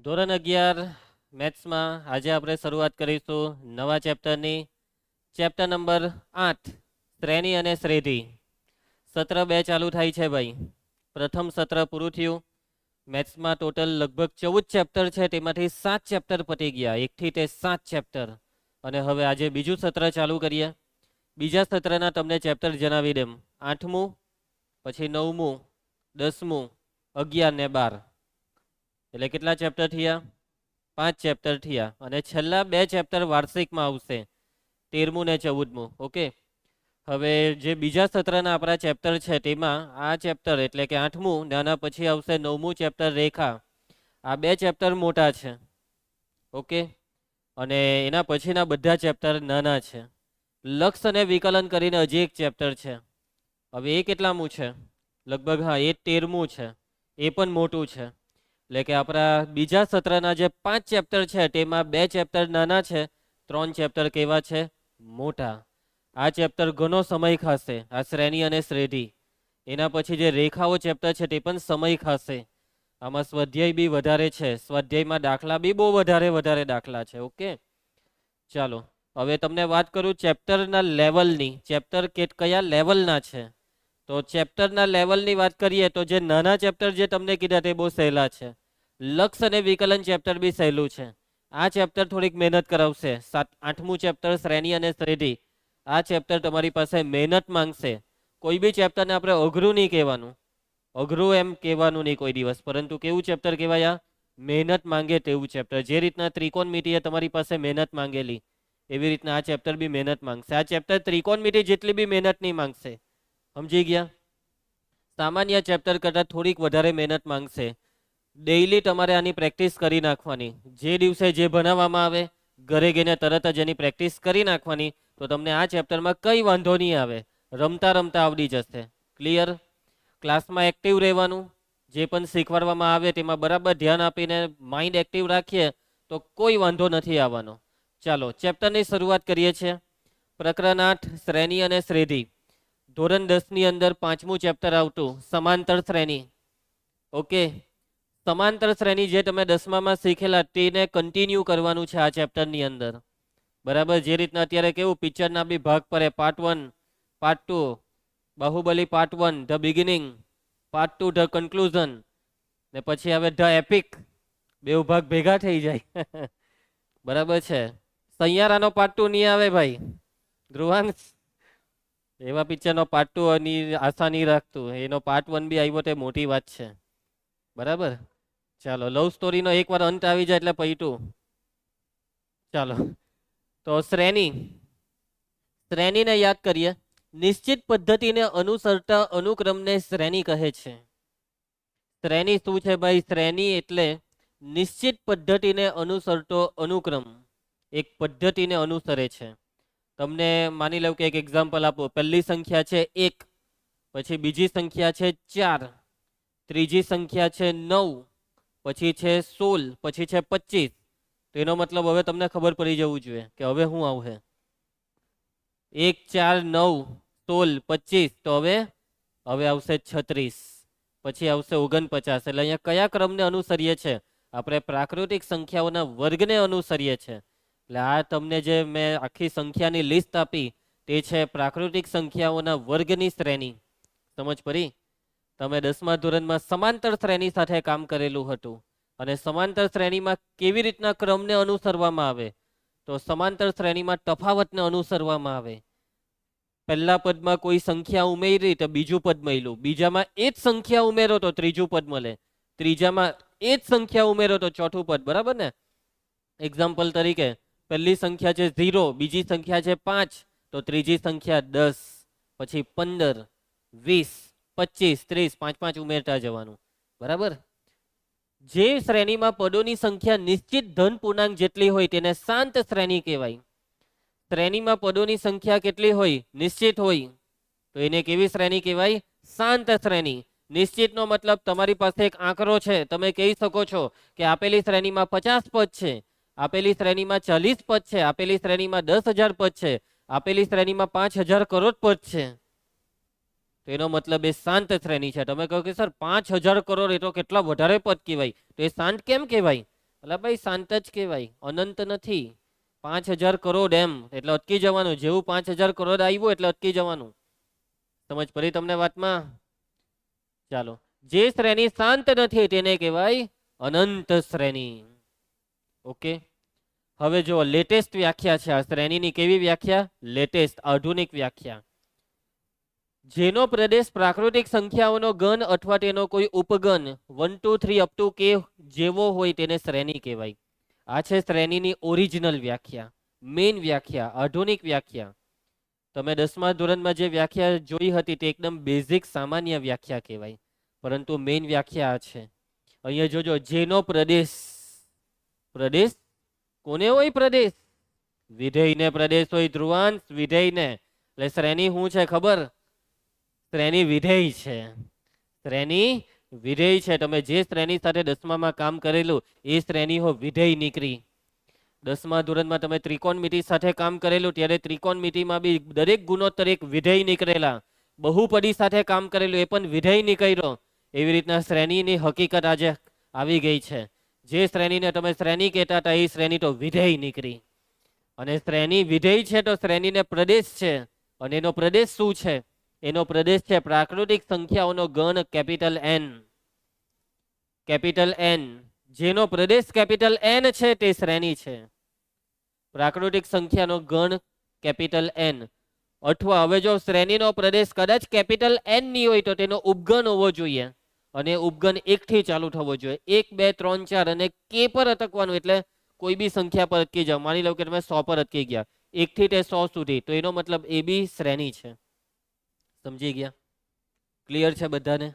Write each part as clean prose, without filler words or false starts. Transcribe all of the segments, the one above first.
ધોરણ 11 મેથ્સમાં આજે આપણે શરૂઆત કરીશું નવા ચેપ્ટરની. ચેપ્ટર નંબર 8 શ્રેણી અને શ્રેઢી. સત્ર 2 ચાલુ થાય છે ભાઈ. પ્રથમ સત્ર પૂરું થયું. મેથ્સમાં ટોટલ લગભગ 14 ચેપ્ટર છે, તેમાંથી 7 ચેપ્ટર પતી ગયા. 1 થી તે 7 ચેપ્ટર. અને હવે આજે બીજું સત્ર ચાલુ કરીએ. બીજા સત્રના તમને ચેપ્ટર જણાવી દેમ. 8મું, પછી 9મું, 10મું, 11 ને 12. એટલે કેટલા ચેપ્ટર થયા? 5 ચેપ્ટર થયા. અને છેલ્લા 2 ચેપ્ટર વાર્ષિકમાં આવશે, 13મું ને 14મું. ઓકે, હવે જે બીજા સત્રના આપણા ચેપ્ટર છે તેમાં આ ચેપ્ટર એટલે કે 8મું ને આના પછી આવશે 9મું ચેપ્ટર રેખા. આ 2 ચેપ્ટર મોટા છે. ઓકે, અને એના પછીના બધા ચેપ્ટર નાના છે. લક્ષ અને વિકલન કરીને હજી એક ચેપ્ટર છે. હવે એ કેટલામું છે? લગભગ હા, એ 13મું છે. એ પણ મોટું છે. એટલે કે આપણા બીજા સત્રના જે 5 ચેપ્ટર છે તેમાં 2 ચેપ્ટર નાના છે, 3 ચેપ્ટર કેવા છે? મોટા. આ ચેપ્ટર ઘણો સમય ખાશે, આ શ્રેણી અને શ્રેઢી. એના પછી જે રેખાઓ ચેપ્ટર છે તે પણ સમય ખાશે. આમાં સ્વાધ્યાય બી વધારે છે, સ્વાધ્યાયમાં દાખલા બી બહુ વધારે દાખલા છે. ઓકે, ચાલો હવે તમને વાત કરું ચેપ્ટરના લેવલની. ચેપ્ટર કયા લેવલના છે? તો ચેપ્ટરના લેવલની વાત કરીએ તો જે નાના ચેપ્ટર જે તમને કીધા તે બહુ સહેલા છે. લક્ષ અને વિકલન ચેપ્ટર બી સહેલું છે. આ ચેપ્ટર થોડીક મહેનત કરાવશે. 8મું ચેપ્ટર શ્રેણી અને શ્રેઢી. આ ચેપ્ટર તમારી પાસે મહેનત માંગશે. કોઈ બી ચેપ્ટરને આપણે અઘરું નહીં કહેવાનું, અઘરું એમ કહેવાનું નહીં કોઈ દિવસ, પરંતુ કેવું ચેપ્ટર કહેવાય? મહેનત માંગે તેવું ચેપ્ટર. જે રીતના ત્રિકોણમિતિએ તમારી પાસે મહેનત માંગેલી, એવી રીતના આ ચેપ્ટર બી મહેનત માંગશે. આ ચેપ્ટર ત્રિકોણમિતિ જેટલી બી મહેનત નહીં માંગશે. સમજી ગયા? સામાન્ય ચેપ્ટર કરતાં થોડીક વધારે મહેનત માંગશે. ડેઈલી તમારે આની પ્રેક્ટિસ કરી નાખવાની. જે દિવસે જે ભણાવવામાં આવે ઘરે ગઈને તરત જ એની પ્રેક્ટિસ કરી નાખવાની, તો તમને આ ચેપ્ટરમાં કંઈ વાંધો નહીં આવે. રમતા રમતા આવડી જશે. ક્લિયર? ક્લાસમાં એક્ટિવ રહેવાનું. જે પણ શીખવાડવામાં આવે તેમાં બરાબર ધ્યાન આપીને માઇન્ડ એક્ટિવ રાખીએ તો કોઈ વાંધો નથી આવવાનો. ચાલો ચેપ્ટરની શરૂઆત કરીએ છીએ. પ્રકરણ 8 શ્રેણી અને શ્રેઢી. ધોરણ 10ની અંદર 5મું ચેપ્ટર આવતું સમાંતર શ્રેણી. ઓકે, સમાંતર શ્રેણી જે તમે 10મામાં શીખેલા તેને કન્ટિન્યુ કરવાનું છે આ ચેપ્ટરની અંદર. બરાબર, જે રીતના અત્યારે કેવું પિક્ચરના બી ભાગ પડે, part 1, part 2, Baahubali part 1 the beginning, part 2 the conclusion, ને પછી હવે ધ એપિક. બે ભાગ ભેગા થઈ જાય. બરાબર છે. સૈયારાનો પાર્ટ 2 નહીં આવે ભાઈ, ધ્રુવાંશ. એવા પિક્ચરનો પાર્ટ 2 ની આશા નહીં રાખતું. એનો પાર્ટ 1 બી આવ્યો તે મોટી વાત છે. બરાબર, ચાલો લવ સ્ટોરીનો એકવાર અંત આવી જાય એટલે પૈટું. ચાલો તો શ્રેણીને યાદ કરીએ. નિશ્ચિત પદ્ધતિને અનુસરતા અનુક્રમને શ્રેણી કહે છે. શ્રેણી શું છે ભાઈ? શ્રેણી એટલે નિશ્ચિત પદ્ધતિને અનુસરતો અનુક્રમ. એક પદ્ધતિને અનુસરે છે. તમને માની લઉં કે એક એક્ઝામ્પલ આપો. પહેલી સંખ્યા છે 1, પછી બીજી સંખ્યા છે 4, ત્રીજી સંખ્યા છે 9, પછી છે 16, પછી છે 25. તો એનો મતલબ હવે તમને ખબર પડી જવું જોઈએ કે હવે શું આવશે. 1, 4, 9, 16, 25. તો હવે આવશે 36, પછી આવશે 49. એટલે અહીંયા કયા ક્રમને અનુસરીએ છે? આપણે પ્રાકૃતિક સંખ્યાઓના વર્ગને અનુસરીએ છે. એટલે આ તમને જે મેં આખી સંખ્યાની લિસ્ટ આપી તે છે પ્રાકૃતિક સંખ્યાઓના વર્ગની શ્રેણી. સમજ પડી? તમે 10મા ધોરણમાં સમાંતર શ્રેણી સાથે કામ કરેલું હતું. અને સમાંતર શ્રેણીમાં કેવી રીતના ક્રમને અનુસરવામાં આવે? તો સમાંતર શ્રેણીમાં તફાવતને અનુસરવામાં આવે. પહેલા પદમાં કોઈ સંખ્યા ઉમેરી તો બીજું પદ મળ્યું, બીજામાં એ જ સંખ્યા ઉમેરો તો ત્રીજું પદ મળે, ત્રીજામાં એ જ સંખ્યા ઉમેરો તો ચોથું પદ. બરાબર ને? એક્ઝામ્પલ તરીકે પહેલી સંખ્યા છે 0, બીજી સંખ્યા છે 5, તો ત્રીજી સંખ્યા 10, પછી 15, 20, 25, 30, 5 ઉમેરતા જવાનું. બરાબર? જે શ્રેણીમાં પદોની સંખ્યા નિશ્ચિત ધન પૂર્ણાંક જેટલી હોય તેને શાંત શ્રેણી કહેવાય. શ્રેણીમાં પદોની સંખ્યા કેટલી હોય? નિશ્ચિત હોય. તો એને કેવી શ્રેણી કહેવાય? શાંત શ્રેણી. નિશ્ચિતનો મતલબ તમારી પાસે એક આંકડો છે, તમે કહી શકો છો કે આપેલી શ્રેણીમાં 50 પદ છે, આપેલી શ્રેણીમાં 40 પદ છે, આપેલી શ્રેણીમાં 10,000 પદ છે, આપેલી શ્રેણીમાં 5,000 કરોડ પદ છે. તો એનો મતલબ એ શાંત શ્રેણી છે. તમે કહો કે સર 5,000 કરોડ એ તો કેટલા વધારે પદ કહેવાય, તો એ શાંત કેમ કહેવાય? એટલે ભાઈ શાંત જ કહેવાય, અનંત નથી. 5000 કરોડ એમ એટલે અટકી જવાનું, જેવું 5000 કરોડ આવ્યું એટલે અટકી જવાનું. સમજ પડી તમને વાતમાં? ચાલો, જે શ્રેણી શાંત નથી તેને કહેવાય અનંત શ્રેણી. ઓકે, હવે જો લેટેસ્ટ વ્યાખ્યા છે આ શ્રેણીની. કેવી વ્યાખ્યા? લેટેસ્ટ, આધુનિક વ્યાખ્યા. જેનો પ્રદેશ પ્રાકૃતિક સંખ્યાઓનો ગણ અથવા તેનો કોઈ ઉપગણ 1 2 3 અપ ટુ કે જેવો હોય તેને શ્રેણી કહેવાય. આ છે શ્રેણીની ઓરિજિનલ વ્યાખ્યા, મેઇન વ્યાખ્યા, આધુનિક વ્યાખ્યા. તમે 10મા ધોરણમાં જે વ્યાખ્યા જોઈ હતી તે એકદમ બેઝિક સામાન્ય વ્યાખ્યા કહેવાય, પરંતુ મેઇન વ્યાખ્યા આ છે. અહીંયા જોજો, જેનો પ્રદેશ, પ્રદેશ કોને હોય? પ્રદેશ વિધેયને પ્રદેશ હોય. ધ્રુવાંશ વિધેયને. એટલે શ્રેણી શું છે ખબર? શ્રેણી વિધેય છે. શ્રેણી વિધેય છે. તમે જે શ્રેણી સાથે 10મામાં કામ કરેલું એ શ્રેણી હો વિધેય નીકળી. 10મા ધોરણમાં તમે ત્રિકોણમિતિ સાથે કામ કરેલું ત્યારે ત્રિકોણમિતિમાં બી દરેક ગુણોત્તર એક વિધેય નીકળેલા. બહુપદી સાથે કામ કરેલું એ પણ વિધેય નીકળ્યો. એવી રીતના શ્રેણીની હકીકત આજે આવી ગઈ છે. જે શ્રેણીને તમે શ્રેણી કહેતા હતા એ શ્રેણી તો વિધેય નીકળી. અને શ્રેણી વિધેય છે તો શ્રેણીને પ્રદેશ છે. અને એનો પ્રદેશ શું છે? એનો પ્રદેશ છે પ્રાકૃતિક સંખ્યાઓનો ગણ કેપિટલ એન. કેપિટલ એન, જેનો પ્રદેશ કેપિટલ એન છે તે શ્રેણી છે. પ્રાકૃતિક સંખ્યાનો ગણ કેપિટલ એન. અથવા હવે જો શ્રેણીનો પ્રદેશ કદાચ કેપિટલ એન ની હોય તો તેનો ઉપગણ હોવો જોઈએ. અને ઉપગણ 1 થી ચાલુ થવો જોઈએ. 1 2 3 4 અને કે પર અટકવાનું. એટલે કોઈ બી સંખ્યા પર અટકી જાઓ. માની લો કે તમે 100 પર અટકી ગયા, 1 થી તે 100 સુધી, તો એનો મતલબ એ બી શ્રેણી છે. સમજી ગયા? ક્લિયર છે બધાને?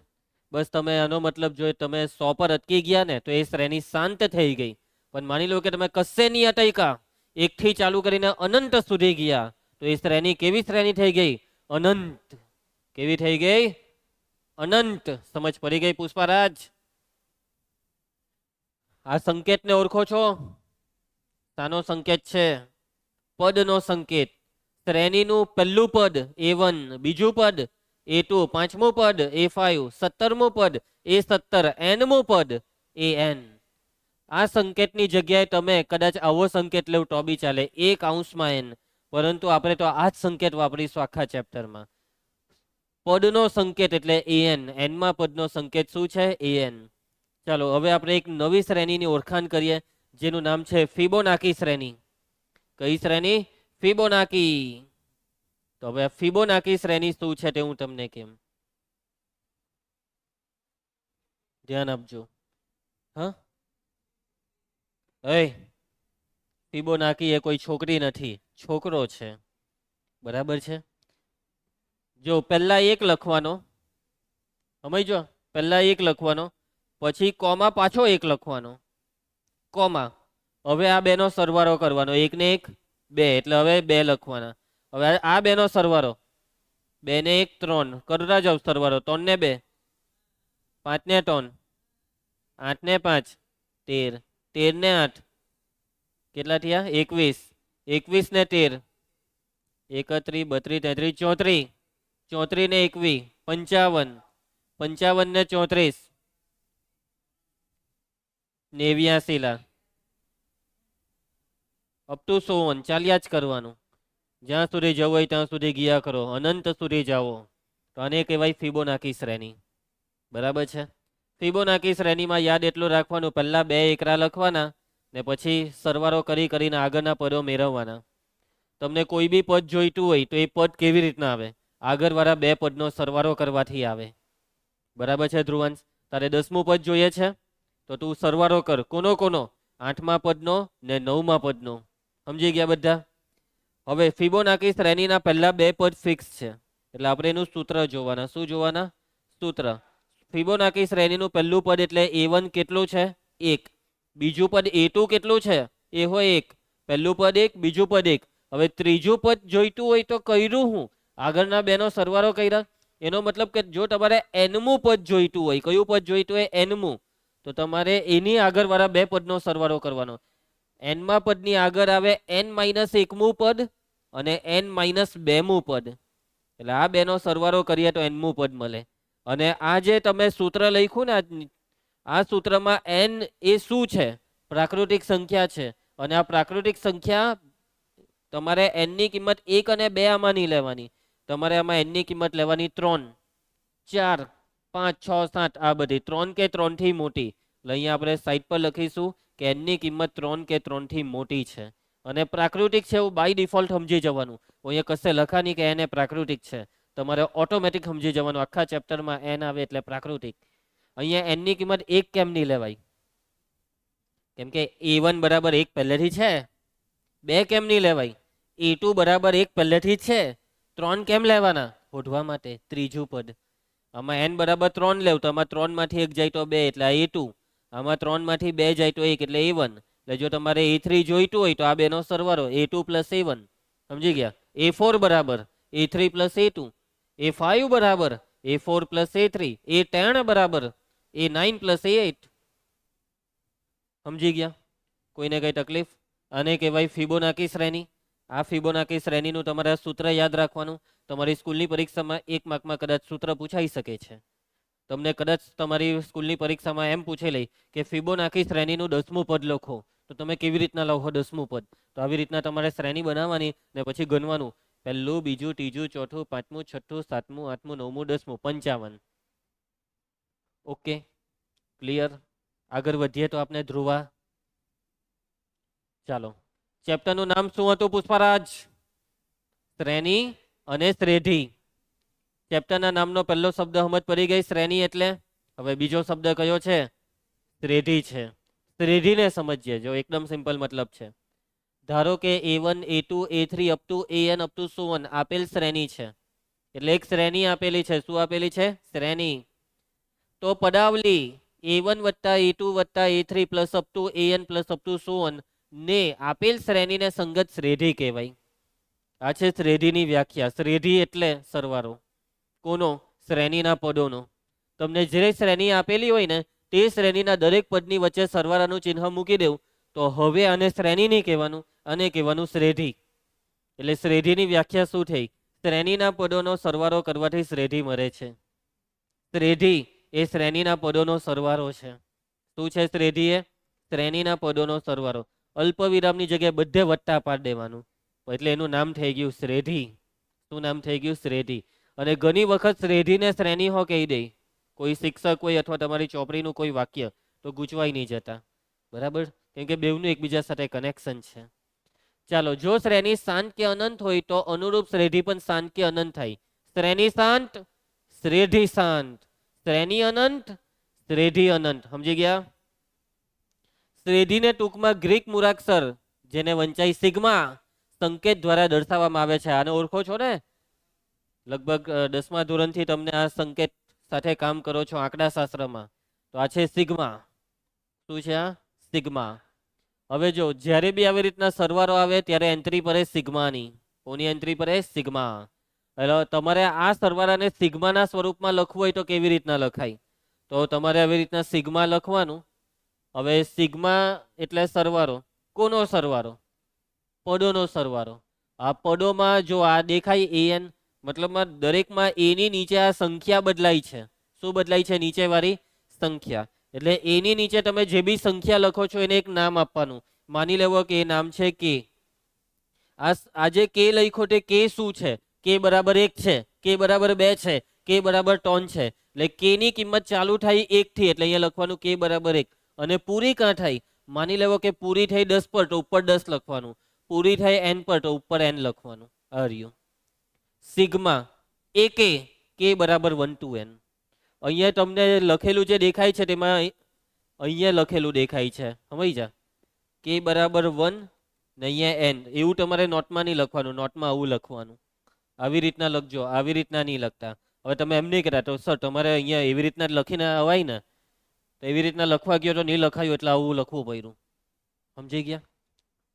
બસ તમે આનો મતલબ જો તમે 100 પર અટકી ગયા ને તો એ શ્રેણી શાંત થઈ ગઈ. પણ માની લો કે તમે કશે નહીં અટક્યા, 1 થી ચાલુ કરીને અનંત સુધી ગયા, તો એ શ્રેણી કેવી શ્રેણી થઈ ગઈ? અનંત. કેવી થઈ ગઈ? અનંત. સમજ પડી ગઈ પુષ્પારાજ? આ સંકેતને ઓળખો છો? શાનો સંકેત છે? પદનો સંકેત. શ્રેણીનું પહેલું પદ A1, બીજું પદ A2, પાંચમું પદ A5, 17મું પદ A17, nમું પદ AN. આ સંકેતની જગ્યાએ તમે કદાચ આવો સંકેત લેવ તો બી ચાલે, 1 n. પરંતુ આપણે તો આ જ સંકેત વાપરીશું આખા ચેપ્ટરમાં. પદનો સંકેત એટલે AN. એનમાં પદનો સંકેત શું છે? AN. ચાલો હવે આપણે એક નવી શ્રેણીની ઓળખાણ કરીએ જેનું નામ છે ફિબોનાકી શ્રેણી. કઈ શ્રેણી? ફિબોનાકી. તો હવે ફિબોનાકી શ્રેણી શું છે તે હું તમને કેમ. ધ્યાન આપજો. હા, ફિબોનાકી એ કોઈ છોકરી નથી, છોકરો છે. બરાબર છે? જો પહેલા 1 લખવાનો, સમજો, પહેલા 1 લખવાનો, પછી કોમા પાછો 1 લખવાનો, કોમા. હવે આ બેનો સરવાળો કરવાનો, 1 ને 1 2, એટલે હવે 2 લખવાના. હવે આ બેનો સરવાળો, 2 ને 1 3, કરતા જાવ સરવાળો. 3 ને 2 5 ને 3, 8 ને 5 13, 13 ને 8 કેટલા થયા? 21, 21 ને 13 31 32 33 34, 34 ને 21 55, 55 ને 34 89 લા અપ ટુ 100 ચાલ્યા જ કરવાનું. જ્યાં સુધી જવું હોય ત્યાં સુધી ગયા કરો, અનંત સુધી જાઓ. તો આને કહેવાય ફિબોનાકી શ્રેણી. બરાબર છે? ફિબોનાકી શ્રેણીમાં યાદ એટલું રાખવાનું, પહેલા 2 એકરા લખવાના ને પછી સરવાળો કરીને આગળના પદો મેળવવાના. તમને કોઈ બી પદ જોઈતું હોય તો એ પદ કેવી રીતના આવે? આગળવાળા 2 પદનો સરવાળો કરવાથી આવે. બરાબર છે ધ્રુવાંશ? તારે 10મું પદ જોઈએ છે તો તું સરવાળો કર. કોનો કોનો? 8મા પદનો ને 9મા પદનો. સમજી ગયા બધા? હવે ફિબોનાકી શ્રેણીના પહેલા 2 પદ ફિક્સ છે એટલે આપણે એનું સૂત્ર જોવાના. શું જોવાના? સૂત્ર. ફિબોનાકી શ્રેણીનું પહેલું પદ એટલે A1 કેટલું છે? 1. બીજું પદ A2 કેટલું છે? એ હોય 1. પહેલું પદ 1, બીજું પદ 1. હવે ત્રીજું પદ જોઈતું હોય તો કર્યું હું? આગળના બેનો સરવાળો કર્યા. એનો મતલબ કે જો તમારે nમું પદ જોઈતું હોય, કયું પદ જોઈતું હોય? nમું. તો તમારે એની આગળવાળા 2 પદનો સરવાળો કરવાનો. nમા પદની આગળ આવે n-1મું પદ અને n-2મું પદ. એટલે આ બેનો સરવાળો કરીએ તો nમું પદ મળે. અને આ જે તમે સૂત્ર લખ્યું ને, આ સૂત્રમાં n એ શું છે? પ્રાકૃતિક સંખ્યા છે અને આ પ્રાકૃતિક સંખ્યા તમારે n ની કિંમત 1 અને 2 આમાં નહીં લેવાની, તમારે આમાં n ની કિંમત લેવાની 3, 4, 5, 6, 7 આ બધી 3 કે 3 થી મોટી. એટલે અહીંયા આપણે સાઈડ પર લખીશું કે n ની કિંમત 3 કે 3 થી મોટી છે અને પ્રાકૃતિક છે એવું બાય ડિફોલ્ટ સમજી જવાનું. અહીંયા કશે લખા નહીં કે n એ પ્રાકૃતિક છે, તમારે ઓટોમેટિક સમજી જવાનું આખા ચેપ્ટરમાં n આવે એટલે પ્રાકૃતિક. અહીંયા n ની કિંમત 1 કેમ નહીં લેવાય? કેમ કે a1 બરાબર 1 પહેલેથી છે. 2 કેમ નહીં લેવાય? a2 બરાબર 1 પહેલેથી જ છે. 3 કેમ લેવાના? શોધવા માટે ત્રીજું પદ. આમાં n બરાબર 3 લેવ તો આમાં 3 માંથી 1 જાય તો 2 એટલે a2, આમાં 3 માંથી 2 જાય તો 1 એટલે a1. એટલે જો તમારે a3 જોઈતું હોય તો આ બેનો સરવાળો a2 પ્લસ a1. સમજી ગયા? a4 બરાબર a3 પ્લસ a2, a5 બરાબર a4 પ્લસ a3, a10 બરાબર a9 પ્લસ a8. સમજી ગયા? કોઈને કઈ તકલીફ? આને કહેવાય ફિબોનાકી શ્રેણી. આ ફિબોનાકી શ્રેણીનું તમારે સૂત્ર યાદ રાખવાનું. તમારી સ્કૂલની પરીક્ષામાં 1 માર્કમાં કદાચ સૂત્ર પૂછાઈ શકે છે. તમને કદાચ તમારી સ્કૂલની પરીક્ષામાં એમ પૂછે લઈ કે ફિબોનાકી શ્રેણીનું 10મું પદ લખો, તો તમે કેવી રીતના લખો 10મું પદ? તો આવી રીતના તમારે શ્રેણી બનાવવાની ને પછી ગણવાનું. પહેલું, બીજું, ત્રીજું, ચોથું, પાંચમું, છઠ્ઠું, સાતમું, આઠમું, નવમું, 10મું, 55. Okay, clear? આગળ વધીએ તો આપણે ધ્રુવા. ચાલો, ચેપ્ટરનું નામ શું હતું પુષ્પારાજ? શ્રેણી અને શ્રેઢી. ચેપ્ટરના નામનો પહેલો શબ્દ સમજ પડી ગઈ, શ્રેણી એટલે. હવે બીજો શબ્દ કયો છે? શ્રેઢી છે. શ્રેઢીને સમજીએ. જો એકદમ સિમ્પલ મતલબ છે. ધારો કે a1, a2, a3 up to an up to so on આપેલ શ્રેણી છે. એટલે એક શ્રેણી આપેલી છે. શું આપેલી છે? શ્રેણી. તો પદાવલી a1 વત્તા a2 વત્તા a3 plus up to an plus up to so on ને આપેલ શ્રેણીને સંગત શ્રેઢી કહેવાય. આ છે શ્રેઢીની વ્યાખ્યા. શ્રેઢી એટલે સરવાળો. કોનો? શ્રેણીના પદોનો. તમને જે શ્રેણી આપેલી હોય ને તે શ્રેણીના દરેક પદની વચ્ચે સરવાળાનું ચિહ્ન મૂકી દેવું તો હવે આને શ્રેણી નહીં કહેવાનું, અને કહેવાનું શ્રેઢી. એટલે શ્રેઢીની વ્યાખ્યા શું થઈ? શ્રેણીના પદોનો સરવાળો કરવાથી શ્રેઢી મળે છે. શ્રેઢી એ શ્રેણીના પદોનો સરવાળો છે. શું છે શ્રેઢી? એ શ્રેણીના પદોનો સરવાળો. અલ્પ વિરામની જગ્યાએ બધે વત્તા પાડી દેવાનું, એટલે એનું નામ થઈ ગયું શ્રેઢી. શું નામ થઈ ગયું? શ્રેઢી. અને ઘણી વખત શ્રેઢીને શ્રેણી હો કહી દે કોઈ શિક્ષક હોય અથવા તમારી ચોપડીનું કોઈ વાક્ય, તો ગૂંચવાઈ નહીં જતા. બરાબર? કેમ કે બેવનું એકબીજા સાથે કનેક્શન છે. ચાલો, જો શ્રેણી શાંત કે અનંત હોય તો અનુરૂપ શ્રેઢી પણ શાંત કે અનંત થાય. શ્રેણી શાંત, શ્રેઢી શાંત. શ્રેણી અનંત, શ્રેઢી અનંત. સમજી ગયા? શ્રેઢીને ટૂંકમાં ગ્રીક મૂળાક્ષર જેને વંચાઈ સિગ્મા સંકેત દ્વારા દર્શાવવામાં આવે છે. આને ઓળખો છો ને? લગભગ 10મા ધોરણથી તમને આ સંકેત સાથે કામ કરો છો આંકડા શાસ્ત્રમાં. તો આ છે સિગ્મા. શું છે આ? સિગ્મા. હવે જો જ્યારે બી આવી રીતના સરવાળો આવે ત્યારે એન્ટ્રી પડે સિગ્માની. કોની એન્ટ્રી પડે? સિગ્મા. એટલે તમારે આ સરવાળાને સિગ્માના સ્વરૂપમાં લખવું હોય તો કેવી રીતના લખાય? તો તમારે આવી રીતના સિગ્મા લખવાનું. હવે સિગ્મા એટલે સરવાળો. કોનો સરવાળો? પદોનો સરવાળો. આ પદોમાં જો આ દેખાય an, મતલબમાં દરેકમાં a ની નીચે આ સંખ્યા બદલાય છે. શું બદલાય છે? નીચેવાળી સંખ્યા. એટલે a ની નીચે તમે જે બી સંખ્યા લખો છો એને એક નામ આપવાનું. માની લેવો કે એ નામ છે કે. આ જે કે લખ્યો તે કે શું છે? કે બરાબર 1 છે, કે બરાબર 2 છે, કે બરાબર 3 છે. એટલે કે ની કિંમત ચાલુ થાય 1 થી, એટલે અહીંયા લખવાનું કે બરાબર 1. અને પૂરી ક્યાં થાય? માની લેવો કે પૂરી થઈ 10 પર તો ઉપર 10 લખવાનું, પૂરી થાય n પર તો ઉપર n લખવાનું. આર્યું સિગ્મા એ કે બરાબર 1 to n. અહીંયા તમને લખેલું જે દેખાય છે તેમાં અહીંયા લખેલું દેખાય છે. સમજી જા? કે બરાબર 1 ને અહીંયા n. એવું તમારે નોટમાં નહીં લખવાનું. નોટમાં આવું લખવાનું. આવી રીતના લખજો, આવી રીતના નહીં લખતા. હવે તમે એમ નહીં કહેતા તો સર તમારે અહીંયા એવી રીતના લખીને અવાય ને, તો એવી રીતના લખવા ગયો તો નહીં લખાયું એટલે આવું લખવું પડ્યું. સમજી ગયા?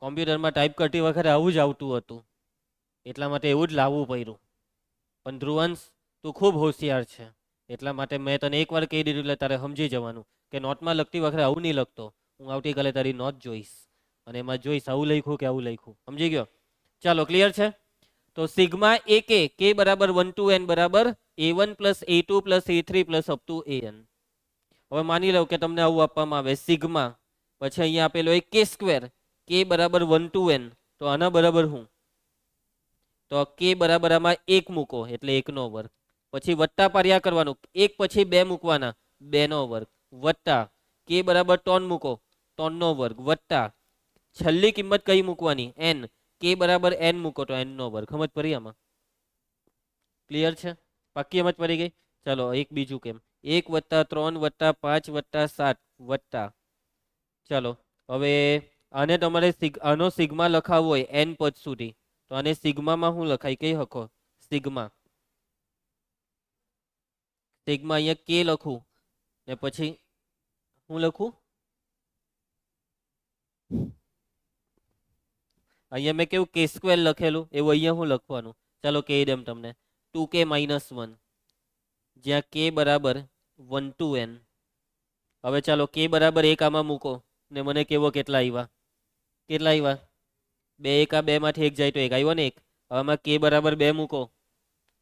કોમ્પ્યુટરમાં ટાઈપ કરતી વખતે આવું જ આવતું હતું, એટલા માટે એવું જ લાવવું પડ્યું. પણ ધ્રુવંશ તું ખૂબ હોશિયાર છે, એટલા માટે મેં તને એકવાર કહી દીધું એટલે તારે સમજી જવાનું કે નોટમાં લખતી વખતે આવું નહીં લખતો. હું આવતીકાલે તારી નોટ જોઈશ અને એમાં જોઈશ આવું લખ્યું કે આવું લખ્યું. સમજી ગયો? ચાલો, ક્લિયર છે? તો સિગ્મા એ કે બરાબર 1 to n બરાબર a1 plus a2 plus a3 plus up to an. હવે માની લો કે તમને આવું આપવામાં આવે સિગ્મા, પછી અહીંયા આપેલો એક કે સ્ક્વેર, કે બરાબર 1 to n, તો આના બરાબર શું? તો કે બરાબર આમાં 1 મૂકો એટલે 1 નો વર્ગ, પછી વત્તા પાર્યા કરવાનું, 1 પછી 2 મૂકવાના, 2 નો વર્ગ, વત્તા કે બરાબર 3 મૂકો, 3 નો વર્ગ, વત્તા છેલ્લી કિંમત કઈ મૂકવાની? n, કે બરાબર n મૂકો તો n નો વર્ગ. સમજ પડી આમાં? ક્લિયર છે? પાક્કી સમજ પડી ગઈ? ચાલો એક બીજું કેમ, 1 + 3 + 5 + 7 વત્તા, ચાલો હવે આને તમારે આનો સિગ્મા લખાવવો હોય n પદ સુધી, તો આને સિગ્મામાં શું લખાય કઈ હકો? સિગ્મા, સિગ્મા અહીંયા કે લખું ને પછી હું લખું, અહીંયા મેં કેવું કે સ્ક્વેર લખેલું એવું અહીંયા હું લખવાનું? ચાલો કહી દઉં તમને, 2k - 1, જ્યાં k બરાબર 1 to n. હવે ચાલો કે બરાબર 1 આમાં મૂકો ને મને કેવો કેટલા આવ્યા? કેટલા આવ્યા? 2 1 2 માંથી 1 જાય તો 1 આવ્યો ને 1. હવે આમાં કે બરાબર 2 મૂકો,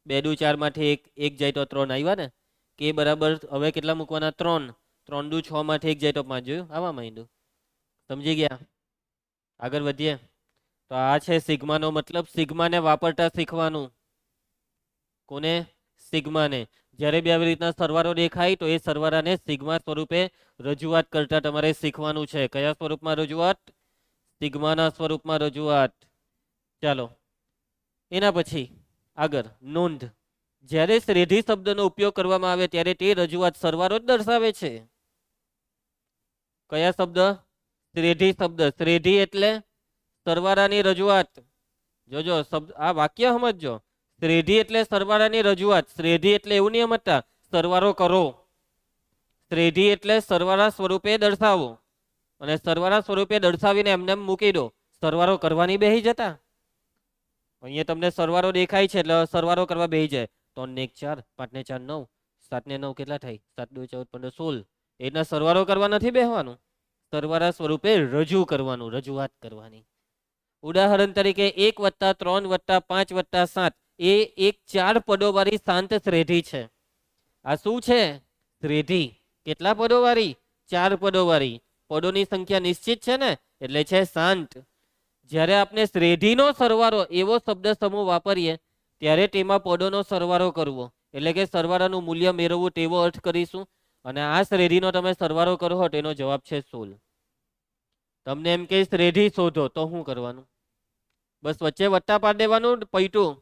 2 દુ 4 માંથી 1 જાય તો 3 આવ્યા ને. કે બરાબર હવે કેટલા મૂકવાના? 3, 3 દુ 6 માંથી 1 જાય તો 5. જોયું આવા માંડ્યું? સમજી ગયા? આગળ વધીએ. તો આ છે સિગ્માનો મતલબ. સિગ્માને વાપરતા શીખવાનું. કોને? સિગ્માને. જ્યારે બી આવી રીતના સરવાળો દેખાય તો એ સરવાળાને સિગ્મા સ્વરૂપે રજૂઆત કરતા તમારે શીખવાનું છે. કયા સ્વરૂપમાં રજૂઆત? સિગ્માના સ્વરૂપમાં રજૂઆત. ચાલો એના પછી આગળ નોંધ, જ્યારે શ્રેઢી શબ્દનો ઉપયોગ કરવામાં આવે ત્યારે તે રજૂઆત સરવાળો જ દર્શાવે છે. કયા શબ્દ? શ્રેઢી શબ્દ. શ્રેઢી એટલે સરવાળાની રજૂઆત. જોજો શબ્દ, આ વાક્ય સમજજો. શ્રેઢી એટલે સરવાળાની રજૂઆત. શ્રેઢી એટલે એવું નહીં સમજતા સરવાળો કરો. શ્રેઢી એટલે સરવાળા સ્વરૂપે દર્શાવો, અને સરવાળા સ્વરૂપે દર્શાવીને એમને મૂકી દો. સરવાળો કરવાની બેસી જતા. અહીંયા તમને સરવાળો દેખાય છે એટલે સરવાળો કરવા બેસી જાય. 3 ને 1 4, 5 ને 4 9, 7 ને 9 કેટલા થાય? 7 દુ 14 15 16. એના સરવાળો કરવા નથી બેસવાનું, સરવાળા સ્વરૂપે રજૂ કરવાનું, રજૂઆત કરવાની. ઉદાહરણ તરીકે 1 + 3 + 5 + 7 એ એક 4 પદોવાળી શાંત શ્રેઢી છે. આ શું છે? શ્રેઢી. કેટલા પદોવાળી? 4 પદોવાળી. પદોની સંખ્યા નિશ્ચિત છે ને, એટલે છે શાંત. જ્યારે આપણે શ્રેઢીનો સરવાળો એવો શબ્દ સમૂહ વાપરીએ ત્યારે તેમાં પદોનો સરવાળો કરવો, એટલે કે સરવાળાનું મૂલ્ય મેળવવું તેવો અર્થ કરીશું. અને આ શ્રેઢીનો તમે સરવાળો કરો તેનો જવાબ છે 16. તમને એમ કે શ્રેઢી શોધો તો શું કરવાનું? બસ વચ્ચે વત્તા પાડી દેવાનું, પૈટું.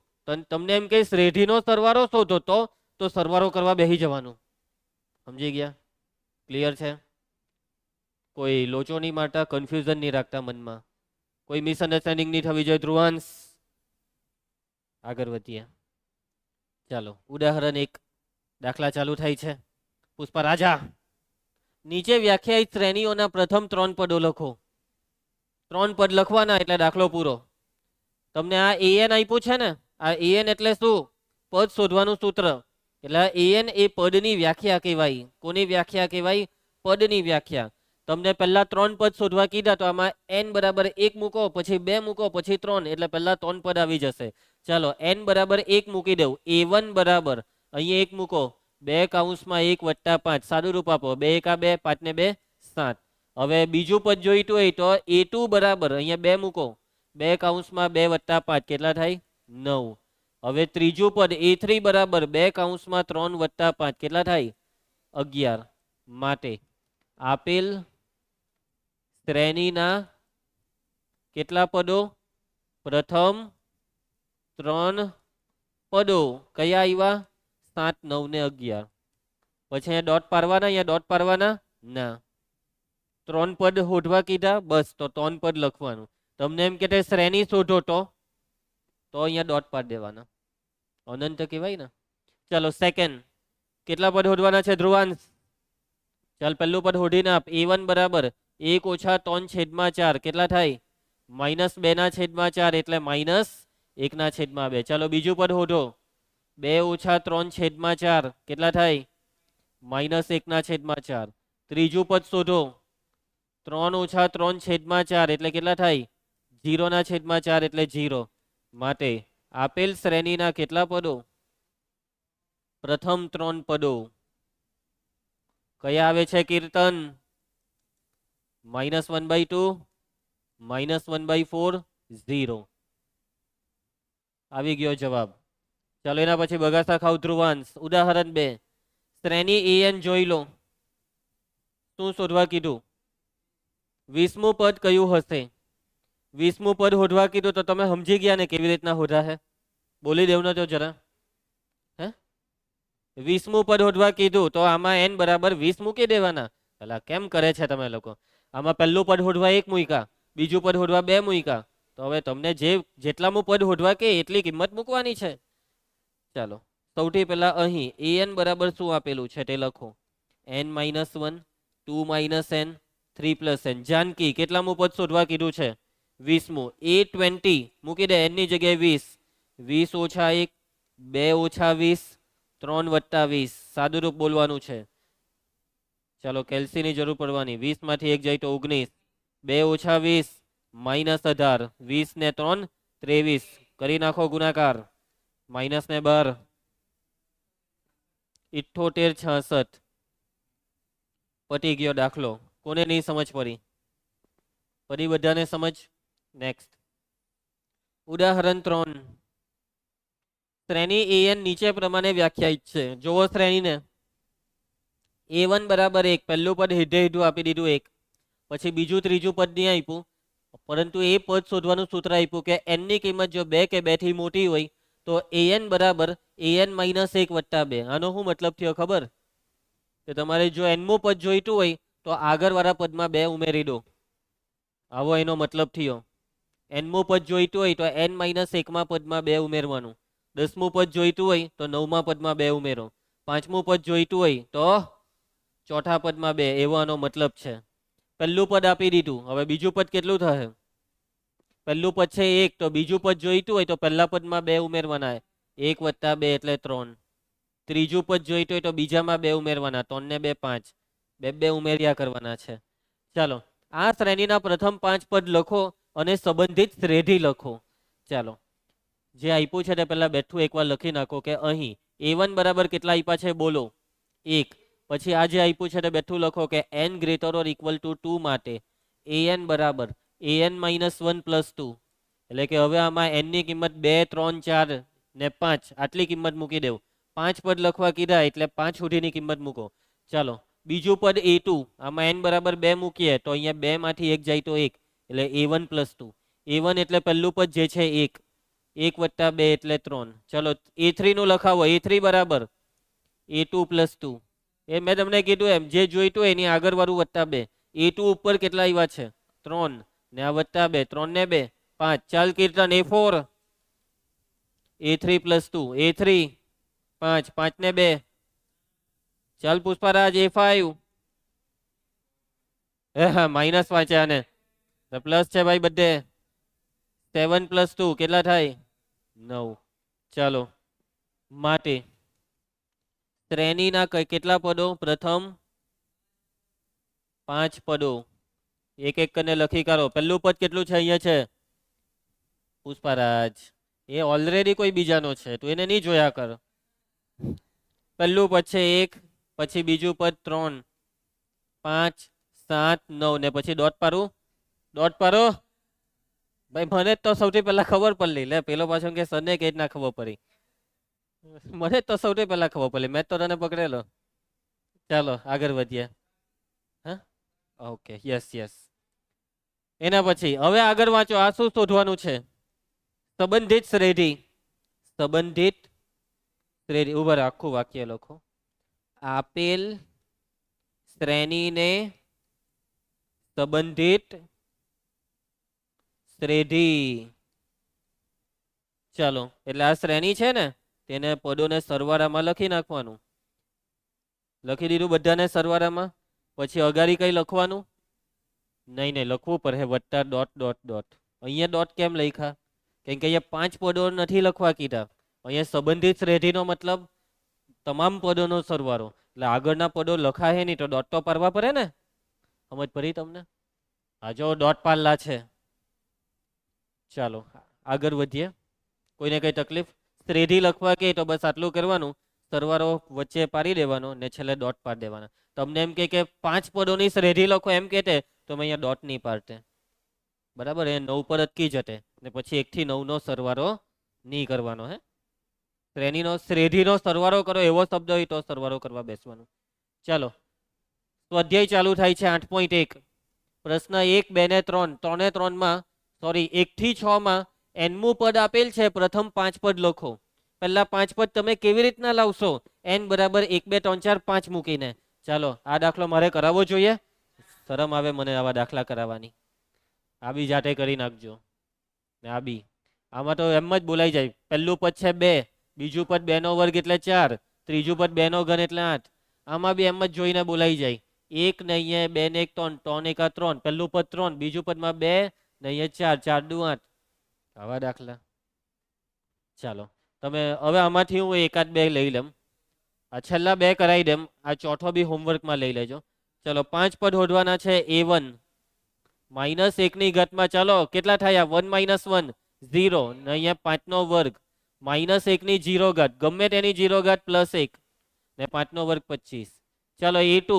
તમને એમ કે શ્રેઢીનો સરવાળો શોધો તો સરવાળો કરવા બેસી જવાનું. સમજી ગયા? ક્લિયર છે? કોઈ લોચો નહીં મારતા, કન્ફ્યુઝન નહીં રાખતા મનમાં, કોઈ મિસઅન્ડરસ્ટેન્ડિંગ નહીં થવી જોઈએ. ધ્રુવાંશ આગળ વધીએ. ચાલો ઉદાહરણ 1 દાખલા ચાલુ થાય છે. પુષ્પા રાજા, નીચે વ્યાખ્યાયિત શ્રેણીઓના પ્રથમ 3 પદો લખો. 3 પદ લખવાના એટલે દાખલો પૂરો. તમને આ an આપ્યું છે ને, આ an એટલે શું? પદ શોધવાનું સૂત્ર. એટલે an એ પદની વ્યાખ્યા કહેવાય. કોની વ્યાખ્યા કહેવાય? પદની વ્યાખ્યા. તમને પહેલા 3 પદ શોધવા કીધા તો આમાં n બરાબર 1 મૂકો, પછી 2 મૂકો, પછી 3, એટલે પહેલા 3 પદ આવી જશે. ચાલો n બરાબર 1 મૂકી દઉં. a1 બરાબર અહીંયા 1 મૂકો, 2 કૌંસમાં 1 + 5, સાદું રૂપ આપો. 2 1 2, 5 ને 2 7. હવે બીજું પદ જોઈતું હોય તો a2 બરાબર અહીંયા 2 મૂકો, 2 કૌંસમાં 2 + 5 કેટલા થાય? 9. હવે ત્રીજું પદ a3 બરાબર 2 કૌંસમાં 3 + 5 કેટલા થાય? 11. માટે આપેલ શ્રેણીના કેટલા પદો? પ્રથમ 3 પદો કયા આવ્યા? 7 9 ને 11. પછી અહીંયા ડોટ પાડવાના? અહીંયા ડોટ પાડવાના ના. 3 પદ શોધવા કીધા, બસ તો 3 પદ લખવાનું. તમને એમ કે શ્રેણી શોધો તો અહીંયા ડોટ પાડી દેવાના. અનંત કહેવાય ને. ચાલો સેકન્ડ, કેટલા પદ શોધવાના છે ધ્રુવાંશ? ચાલ પહેલું પદ શોધીને આપ. a1 બરાબર 1 - 3/4 કેટલા થાય? -2/4 એટલે -1/2. ચાલો બીજું પદ શોધો. 2 - 3/4 કેટલા થાય? -1/4. ત્રીજું પદ શોધો. 3 - 3/4 એટલે કેટલા થાય? 0/4 એટલે 0. માટે આપેલ શ્રેણીના કેટલા પદો? પ્રથમ 3 પદો કયા આવે છે કીર્તન? -1/2 -1/4 0 આવી ગયો જવાબ. ચાલો એના પછી બગાસા ખાવ ધ્રુવાંશ. ઉદાહરણ 2 શ્રેણી an જોઈ લો. શું શોધવા કીધું? 20મું પદ કયું હશે? 20મું પદ શોધવા કીધું તો તમે સમજી ગયા ને કેવી રીતના શોધા હે? બોલી દેવ ને તો જરા. હે 20મું પદ શોધવા કીધું તો આમાં n બરાબર 20 મૂકી દેવાના. પેલા કેમ કરે છે તમે લોકો? આમાં પહેલું પદ શોધવા 1 મૂક્યા, બીજું પદ શોધવા 2 મૂક્યા. તો હવે તમને જેટલામું પદ શોધવા કે એટલી કિંમત મૂકવાની છે. ચાલો સૌથી પહેલા અહીં an બરાબર શું આપેલું છે તે લખો. n-1 2 - n 3 + n. જાનકી કેટલામું પદ શોધવા કીધું છે? 20મું. a20 મૂકી દે n ની જગ્યાએ 20. 20 - 1 2 - 20 3 + 20 સાદું રૂપ બોલવાનું છે. ચાલો કેલ્સીની જરૂર પડવાની. 20 માંથી 1 જાય તો 19. 2 - 20 -18. 20 ને 3 23 કરી નાખો ગુણાકાર. માઇનસ ને 12 78 66 પતી ગયો દાખલો. કોને નહીં સમજ પડી? પડી બધાને સમજ? નેક્સ્ટ ઉદાહરણ 3 શ્રેણી an નીચે પ્રમાણે વ્યાખ્યાયિત છે. જોવો શ્રેણીને. a1 બરાબર 1 પહેલું પદ હેઠું આપી દીધું 1, પછી બીજું ત્રીજું પદ નહીં આપ્યું, પરંતુ એ પદ શોધવાનું સૂત્ર આપ્યું કે n ની કિંમત જો 2 કે 2 થી મોટી હોય તો an બરાબર an - 1 + 2. આનો શું મતલબ થયો ખબર? કે તમારે જો nમું પદ જોઈતું હોય તો આગળવાળા પદમાં 2 ઉમેરી દો. આવો એનો મતલબ થયો. nમું પદ જોઈતું હોય તો n - 1માં પદમાં 2 ઉમેરવાનું. 10મું પદ જોઈતું હોય તો 9મા પદમાં 2 ઉમેરો. 5મું પદ જોઈતું હોય તો ચોથા પદમાં 2. એવો આનો મતલબ છે. પહેલું પદ આપી દીધું. હવે બીજું પદ કેટલું થશે? પહેલું પદ છે 1, તો બીજું પદ જોઈતું હોય તો પહેલા પદમાં 2 ઉમેરવાના. 1 + 2 એટલે 3. ત્રીજું પદ જોઈતું હોય તો બીજામાં 2 ઉમેરવાના. 3 ને 2 5. 2 ઉમેર્યા કરવાના છે. ચાલો આ શ્રેણીના પ્રથમ 5 પદ લખો અને સંબંધિત શ્રેણી લખો. ચાલો જે આપ્યું છે તે પહેલા બેઠું એકવાર લખી નાખો કે અહીં a1 બરાબર કેટલા આપ્યા છે બોલો? 1. પછી આ જે આપ્યું છે તે બેઠું લખો કે n > 2 માટે an બરાબર an - 1 + 2. એટલે કે હવે આમાં n ની કિંમત 2 3 4 ને 5 આટલી કિંમત મૂકી દેવ. 5 પદ લખવા કીધા એટલે 5 સુધીની કિંમત મૂકો. ચાલો બીજું પદ a2. આમાં n બરાબર 2 મૂકીએ તો અહીંયા 2 માંથી 1 જાય તો 1 એટલે a1 + 2. a1 એટલે પહેલું પદ જે છે 1. 1 + 2 એટલે 3. ચલો a3 નું લખાવો. a3 બરાબર a2 + 2. એ મેં તમને કીધું એમ જે જોઈતું એની આગળ વાળું +2. a2 ઉપર કેટલા આવ્યા છે? 3 ને આ +2. 3 ને 2 5. ચાલ કીર્તન a4. a3 + 2 a3 5 5 ને 2. ચાલ પુષ્પારાજ a5. હા માઇનસ વાંચ્યા ને પ્લસ છે ભાઈ બધે. 7 + 2 કેટલા થાય? 9. ચાલો માટે શ્રેણીના કેટલા પદો? પ્રથમ 5 પદો એક એક કરીને લખી કાઢો. પહેલું પદ કેટલું છે? અહીંયા છે પુષ્પારાજ. એ ઓલરેડી કોઈ બીજાનો છે, તું એને નહીં જોયા કર. પહેલું પદ છે 1, પછી બીજું પદ 3 5 7 9 ને પછી ડોટ પાડું. ડોટ પાડો ભાઈ. મને તો સૌથી પહેલા ખબર પડલી. લે પેલો પાછો કે સને કે ના ખબર પડી. મને તો સૌથી પહેલા ખબર પડલી. મેં તો તને પકડેલો. ચાલો આગળ વધીએ. હા ઓકે યસ યસ. એના પછી હવે આગળ વાંચો. આ શું શોધવાનું છે? સંબંધિત શ્રેણી. સંબંધિત શ્રેણી. ઉભા આખું વાક્ય લખો. આપેલ શ્રેણીને સંબંધિત શ્રેણી. ચાલો એટલે આ શ્રેણી છે ને તેને પદોને સરવાળામાં લખી નાખવાનું. લખી દીધું બધાને સરવાળામાં. પછી અગાડી કઈ લખવાનું નહીં. લખવું પડે વત્તા ડોટ ડોટ ડોટ. અહીંયા ડોટ કેમ લખ્યા? કેમ કે અહીંયા 5 પદો નથી લખવા કીધા. અહીંયા સંબંધિત શ્રેણીનો મતલબ તમામ પદોનો સરવાળો. એટલે આગળના પદો લખાય નહીં તો ડોટ તો પાડવા પડે ને. સમજ પડી તમને? આ જો ડોટ પાડલા છે. ચાલો આગળ વધીએ. કોઈને કઈ તકલીફ? શ્રેણી લખવા કે તો બસ આટલું કરવાનું. સરવાળો વચ્ચે પાડી દેવાનો ને છેલ્લે ડોટ પાડી દેવાના. તમને એમ કે 5 પદોની શ્રેણી લખો એમ કહેતે તમે અહીંયા ડોટ નહીં પાડતે, બરાબર. એ 9 પર અટકી જતે ને પછી 1 થી 9 નો સરવાળો નહીં કરવાનો. હે શ્રેઢીનો સરવાળો કરો એવો શબ્દ હોય તો સરવાળો કરવા બેસવાનું. ચાલો, સ્વાધ્યાય ચાલુ થાય છે 8.1. પ્રશ્ન 1, 2 ને 3, 3 ને 3 માં સોરી 1 થી 6 માં એનમું પદ આપેલ છે. પ્રથમ 5 પદ લખો. પહેલા 5 પદ તમે કેવી રીતના લાવશો? n બરાબર 1 2 3 4 5 મૂકીને. ચાલો, આ દાખલો મારે કરાવવો જોઈએ? શરમ આવે મને આવા દાખલા કરાવવાની. આ બી જાતે કરી નાખજો ને આ બી. આમાં તો એમ જ બોલાઈ જાય. પહેલું પદ છે 2, બીજું પદ 2 નો વર્ગ એટલે 4, ત્રીજું પદ 2 નો ઘન એટલે 8. આમાં બી એમ જ જોઈને બોલાઈ જાય. 1 ને અહીંયા 2 ને 1 3, 3 ને 1 3, પહેલું પદ 3, બીજું પદમાં 2 ને અહીંયા 4, 4 દુ 8. આવા દાખલા. ચાલો, તમે હવે આમાંથી હું એકાદ બે લઈ લઉં. આ છેલ્લા 2 કરાવી દેમ. આ ચોથો બી હોમવર્કમાં લઈ લેજો. ચલો, 5 પદ શોધવાના છે. a1 -1 ની ઘાતમાં ચાલો કેટલા થાય? 1 - 1 0 ને અહીંયા 5 નો વર્ગ -1 ની 0 ઘાત, ગમે તેની 0 ઘાત +1 ને 5 નો વર્ગ 25. ચાલો, a2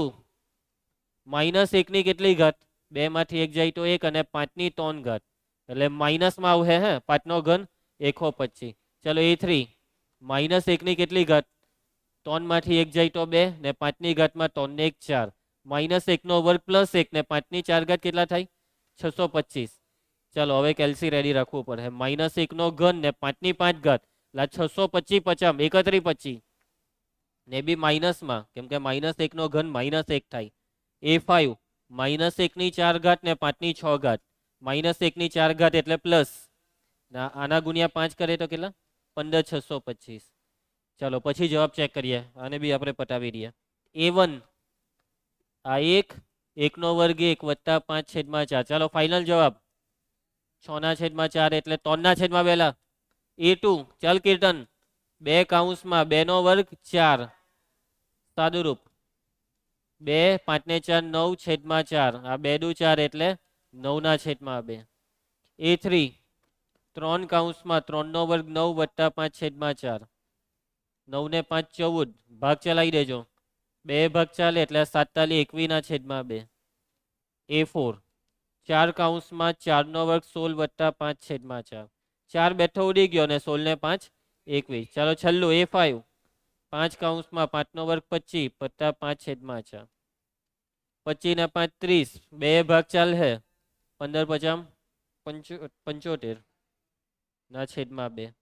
-1 ની કેટલી ઘાત? 2 માંથી 1 જાય તો 1 અને 5 ની 3 ઘાત એટલે માઇનસમાં આવશે. હે 5 નો ઘન 125. ચાલો, a3 -1 ની કેટલી ઘાત? 3 માંથી 1 જાય તો 2 ને 5 ની ઘાતમાં 3 ને 1 4, -1 નો વર્ગ +1 ને 5 ની 4 ઘાત કેટલા થાય? 625. ચાલો, હવે કેલ્સી રેડી રાખવું પડે. -1 નો ઘન ને 5 ની 5 ઘાત એટલે 625 50 31 25 ને બી માઇનસમાં, કેમ કે -1 નો ઘન -1 થાય. a5 -1 ની 4 ઘાત ને 5 ની 6 ઘાત, -1 ની 4 ઘાત એટલે પ્લસ, આના ગુણ્યા 5 કરે તો કેટલા? 15 625. ચાલો, પછી જવાબ ચેક કરીએ. આને બી આપણે પટાવી દઈએ. a1 આ 1 નો વર્ગ 1 વત્તા 5/4. ચાલો, ફાઇનલ જવાબ 6/4 એટલે 3/2 પહેલા. a2 ચાલ કીર્તન 2 કૌંસમાં 2 નો વર્ગ 4 સાદુરૂપ 2 5 ને 4 9/4. આ 2 દુ 4 એટલે 9/2. a3 3 કૌંસમાં 3 નો વર્ગ 9 વત્તા 5/4 9 ને 5 14. ભાગ ચલાવી દેજો. 2 ભાગ ચાલે એટલે 47 21/2. a4 4 કૌંસમાં 4 નો વર્ગ 16 વત્તા 5/4. 4 બેઠો ઉડી ગયો ને 16 ને 5 21. ચાલો, છેલ્લું a5 5 કૌંસમાં 5 નો વર્ગ 25 વત્તા 5/4. 25 ને 5 30. 2 ભાગ ચાલે 15 50 75/2.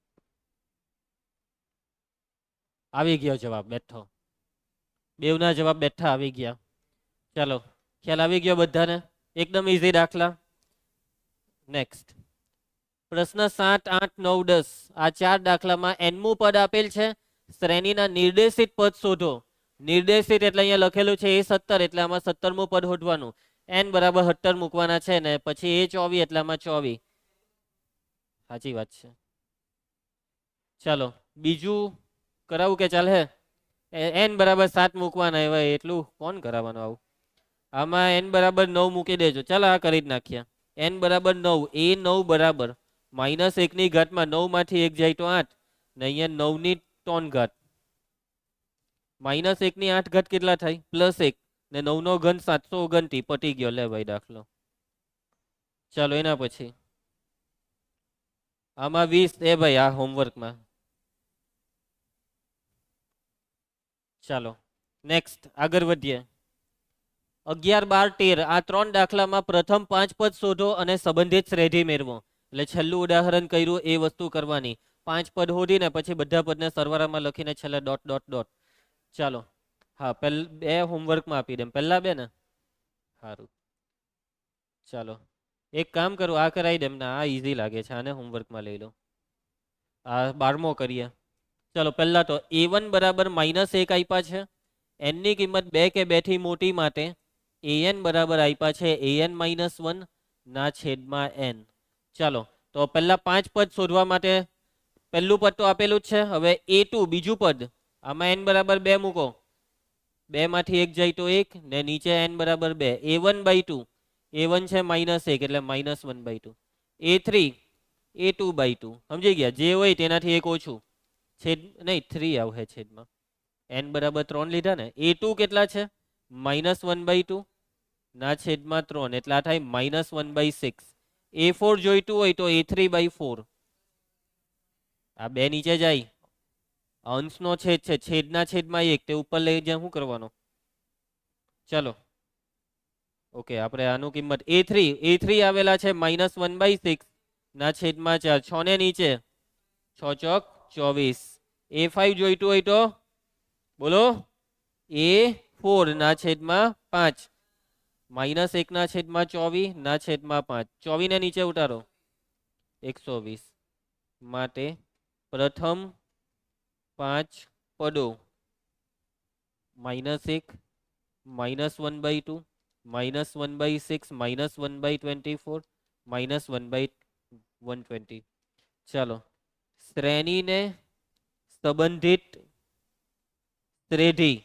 આવી ગયો જવાબ બેઠો. બેવના જવાબ બેઠા આવી ગયા. ચાલો, ખ્યાલ આવી ગયો બધાને? એકદમ ઈઝી દાખલા. નેક્સ્ટ પ્રશ્ન 7 8 9 10. આ 4 દાખલામાં એનમું પદ આપેલ છે. શ્રેણીના નિર્દેશિત પદ શોધો. નિર્દેશિત એટલે અહીંયા લખેલું છે a17 એટલે આમાં 17મું પદ શોધવાનું. n બરાબર 17 મૂકવાના છે ને પછી a24 એટલે આમાં 24. સાચી વાત છે. ચાલો, બીજું કરાવું કે ચાલે? n બરાબર 7 મૂકવાના. હવે એટલું કોણ કરાવવાનું આવું? આમાં n બરાબર 9 મૂકી દેજો. ચાલો, આ કરી જ નાખ્યા. n બરાબર 9. a9 બરાબર -1 ની ઘાતમાં 9 માંથી 1 જાય તો 8 ને અહીંયા 9 ની 3 ઘાત. -1 ની 8 ઘાત કેટલા થાય? +1 ને 9 નો ઘન 729. પટી ગયો. લે ભાઈ દાખલો. ચાલો, એના પછી આમાં 20. ભાઈ આ હોમવર્કમાં. ચાલો, નેક્સ્ટ આગળ વધીએ. 11 12 13 આ 3 દાખલામાં પ્રથમ 5 પદ શોધો અને સંબંધિત શ્રેઢી મેળવો. એટલે છેલ્લું ઉદાહરણ કર્યું એ વસ્તુ કરવાની. 5 પદ શોધીને પછી બધા પદને સરવાળામાં લખીને છેલ્લે ડોટ ડોટ ડોટ. ચાલો, હા, બે હોમવર્કમાં આપી દેમ. પહેલા 2 ને સારું. ચાલો, એક કામ કરું, આ કરાવી દેમ ને. આ ઈઝી લાગે છે, આને હોમવર્કમાં લઈ લો. આ 12મો કરીએ. ચાલો, પહેલા તો a1 બરાબર -1 આપ્યા છે. n ની કિંમત 2 કે 2 થી મોટી માટે an બરાબર આપ્યા છે an-1 ના છેદમાં n. ચાલો, તો પહેલા 5 પદ શોધવા માટે પહેલું પદ તો આપેલું જ છે. હવે a2 બીજું પદ, આમાં n બરાબર 2 મૂકો. 2 માંથી 1 જાય તો 1 ને નીચે n બરાબર 2. a1/2 a1 છે -1 એટલે -1/2. a3 a2/2. સમજી ગયા? જે હોય તેનાથી 1 ઓછું. છેદ નહીં 3 આવશે છેદમાં. n બરાબર 3 લીધા ને. a2 કેટલા છે? -1/2 ના છેદમાં 3 એટલે આ થાય -1/6. A4 જોઈતું હોય તો A3/4. આ બે નીચે જાય, અંશનો છેદ છે, છેદના છેદમાં 1, તે ઉપર લઈ જાય શું કરવાનો? ચલો ઓકે, આપણે આનું કિંમત A3 આવેલા છે -1/6 ના છેદમાં 4, 6 ને નીચે 6 ચોક 24. A5 જોઈતું હોય તો બોલો, A4 ના છેદમાં 5 -1 ના છેદમાં 24 ના છેદમાં 5, 24 ને નીચે ઉતારો 120. માટે પ્રથમ 5 પદો -1, -1/2, -1/6, -1/24, -1/120. ચાલો, શ્રેણીને સંબંધિત શ્રેઢી.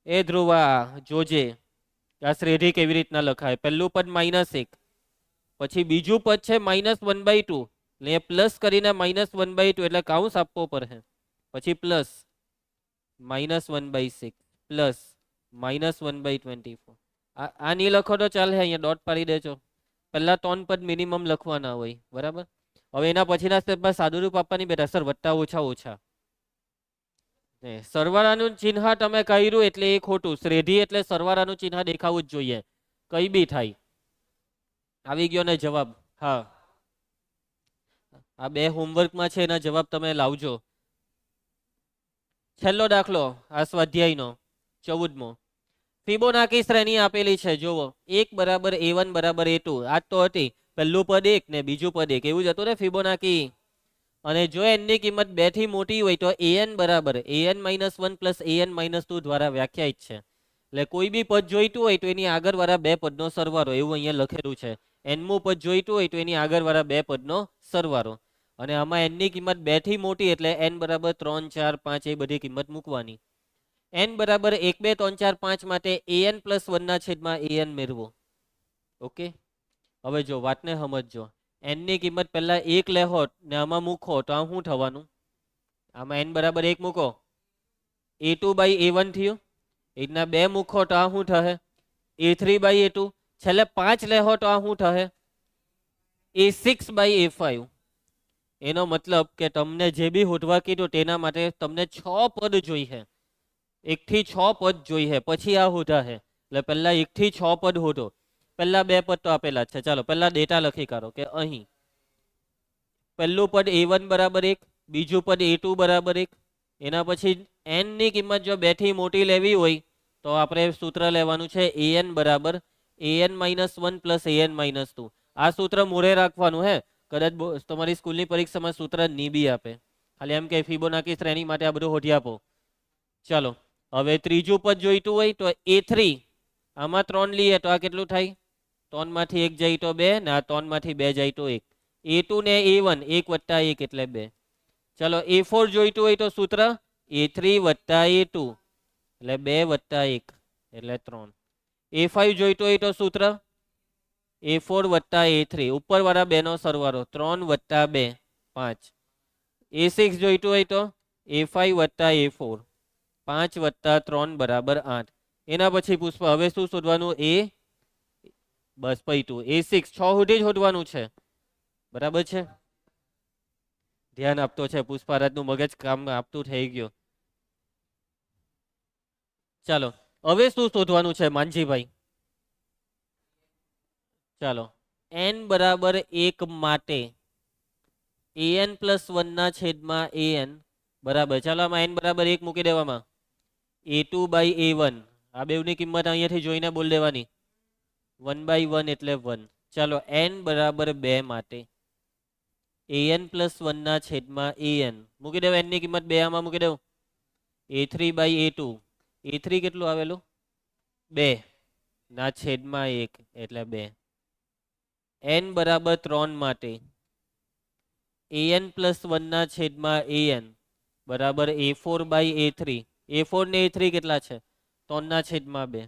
એ ધ્રુવા જોજે આ શ્રેઢી કેવી રીતના લખાય. પહેલું પદ -1, પછી બીજું પદ છે -1/2, એટલે પ્લસ કરીને -1/2 એટલે કાઉન્સ આપવો પડે, પછી પ્લસ -1/6 પ્લસ -1/24. આ નહીં લખો તો ચાલે, અહીંયા ડોટ પાડી દેજો. પહેલા 3 પદ મિનિમમ લખવાના હોય, બરાબર. હવે એના પછીના સ્ટેપમાં સાદુરૂપ આપવાની બેટા સર, વત્તા ઓછા ઓછા. સરવાળાનું ચિહ્ન તમે કર્યું એટલે એ ખોટું. શ્રેઢી એટલે સરવાળાનું ચિહ્ન દેખાવું જ જોઈએ, કઈ બી થાય. આવી ગયો ને જવાબ? હા, આ 2 હોમવર્કમાં છે, એના જવાબ તમે લાવજો. છેલ્લો દાખલો આ સ્વાધ્યાયનો 14મો. ફિબોનાકી શ્રેણી આપેલી છે, જોવો 1 = A1 = A2. આ તો હતી પહેલું પદ 1 ને બીજું પદ 1, એવું જ હતું ને ફિબોનાકી. અને જો n ની કિંમત 2 થી મોટી હોય તો an બરાબર an-1 + an-2 દ્વારા વ્યાખ્યાયિત છે. એટલે કોઈ બી પદ જોઈતું હોય તો એની આગળવાળા બે પદનો સરવાળો, એવું અહીંયા લખેલું છે. nમું પદ જોઈતું હોય તો એની આગળવાળા બે પદનો સરવાળો. અને આમાં n ની કિંમત 2 થી મોટી એટલે n = 3, 4, 5 એ બધી કિંમત મૂકવાની. n = 1, 2, 3, 4, 5 માટે an+1 ના છેદમાં an મેળવો. ઓકે, હવે જો વાતને સમજજો. n ની કિંમત પહેલા 1 લેહો ને આમાં મૂકો તો આ શું થવાનું? આમાં n = 1 મૂકો, A2/A1 થયું. એના 2 મૂકો તો આ શું થશે? A3/A2. છેલ્લે 5 લેહો તો આ શું થશે? A6/A5. એનો મતલબ કે તમને જે બી શોધવા કીધું તેના માટે તમને 6 પદ જોઈએ, 1 થી 6 પદ જોઈએ, પછી આ શોધાશે. એટલે પહેલા 1 થી 6 પદ શોધો. પહેલા 2 પદ તો આપેલા છે. ચાલો પહેલા ડેટા લખી કાઢો કે અહીં પહેલું પદ A1 = 1, બીજું પદ A2 = 1. એના પછી n ની કિંમત જો 2 થી મોટી લેવી હોય તો આપણે સૂત્ર લેવાનું છે an = an-1 + an-2. આ સૂત્ર મોઢે રાખવાનું હે. કદાચ તમારી સ્કૂલની પરીક્ષામાં સૂત્ર નહીં બી આપે, ખાલી એમ કે ફિબોનાકી શ્રેણી માટે આ બધું શોધી આપો. ચાલો, હવે ત્રીજું પદ જોઈતું હોય તો A3. આમાં 3 લઈએ તો આ કેટલું થાય? 3 માંથી 1 જાય તો 2 ને આ 3 માંથી 2 જાય તો 1. A2 ને A1 1 + 1 એટલે 2. ચાલો, A4 જોઈતું હોય તો સૂત્ર A3 + A2 એટલે 2 + 1 એટલે 3. A5 જોઈતું હોય તો સૂત્ર A4 + A3 ઉપરવાળા બેનો સરવાળો 3 + 2 5. A6 જોઈતું હોય તો A5 + A4 5 + 3 = 8. એના પછી પુષ્પ હવે શું શોધવાનું? બસ પૈતું A6 6 સુધી જ શોધવાનું છે, બરાબર છે. ધ્યાન આપતો છે, પુષ્પારાજનું મગજ કામ આપતું થઈ ગયું. ચાલો, હવે શું શોધવાનું છે માનજીભાઈ? ચાલો, n = 1 માટે an+1 ના છેદમાં an બરાબર. ચાલો, આમાં n = 1 મૂકી દેવામાં. A2/A1 આ બેવની કિંમત અહીંયાથી જોઈને બોલ દેવાની. 1/1 એટલે 1. ચાલો, n = 2 માટે an+1 ના છેદમાં an મૂકી દેવ. n ની કિંમત 2 આમાં મૂકી દેવ. A3/A2 A3 કેટલું આવેલું? 2 ના છેદમાં 1 એટલે 2. n = 3 માટે an+1 ના છેદમાં an બરાબર A4/A3. A4 ને A3 કેટલા છે? 3 ના છેદમાં 2.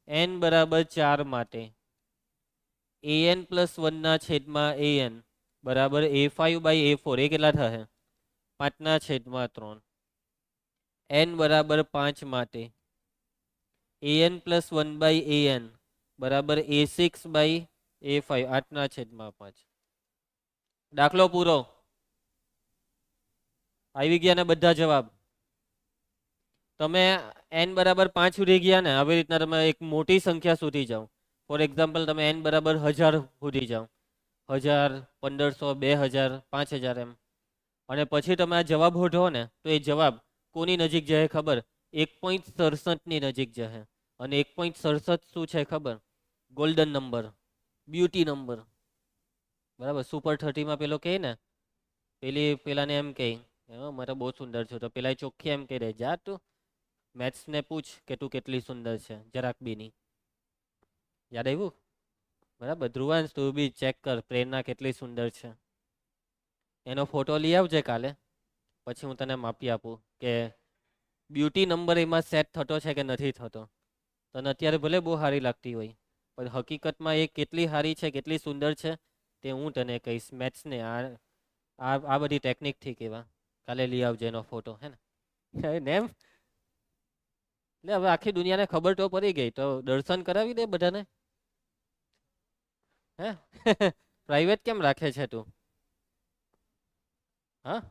n = 4 માટે an+1 ના છેદમાં an બરાબર A5/A4 એ કેટલા થશે? 5 ના છેદમાં 3. n = 5 માટે an પ્લસ 1/an બરાબર a6/a5 8/5. દાખલો પૂરો. આવી ગયા ને બધા જવાબ. તમે n બરાબર 5 સુધી ગયા ને આવી રીતના તમે એક મોટી સંખ્યા સુધી જાઓ. ફોર એક્ઝામ્પલ તમે n બરાબર 1000 સુધી જાઓ, 1000, 1500, 2000, 5000 એમ, અને પછી તમે આ જવાબ શોધો ને તો એ જવાબ કોની નજીક જાય ખબર? 1.67 ની નજીક જાય. અને 1.67 શું છે ખબર? Golden number, beauty number. બરાબર. સુપર 30માં પેલો કહે ને, પેલાને એમ કહે મારે બહુ સુંદર છે, તો પેલા ચોખ્ખી એમ કહી દે જા તું મેથ્સ ને પૂછ કે તું કેટલી સુંદર છે, જરાક બી નહીં. યાદ આવ્યું? બરાબર. ધ્રુવાંશ તું બી ચેક કર પ્રેરણા કેટલી સુંદર છે. એનો ફોટો લઈ આવજે કાલે, પછી હું તને માપી આપું કે બ્યુટી નંબર એમાં સેટ થતો છે કે નથી થતો. તને અત્યારે ભલે બહુ સારી લાગતી હોય, પણ હકીકતમાં એ કેટલી સારી છે, કેટલી સુંદર છે તે હું તને કહીશ. મેથ્સને આ બધી ટેકનિકથી કહેવા. કાલે લઈ આવજે એનો ફોટો, હે ને એમ. એટલે હવે આખી દુનિયાને ખબર તો પડી ગઈ, તો દર્શન કરાવી દે બધાને. હે પ્રાઇવેટ કેમ રાખે છે તું? હા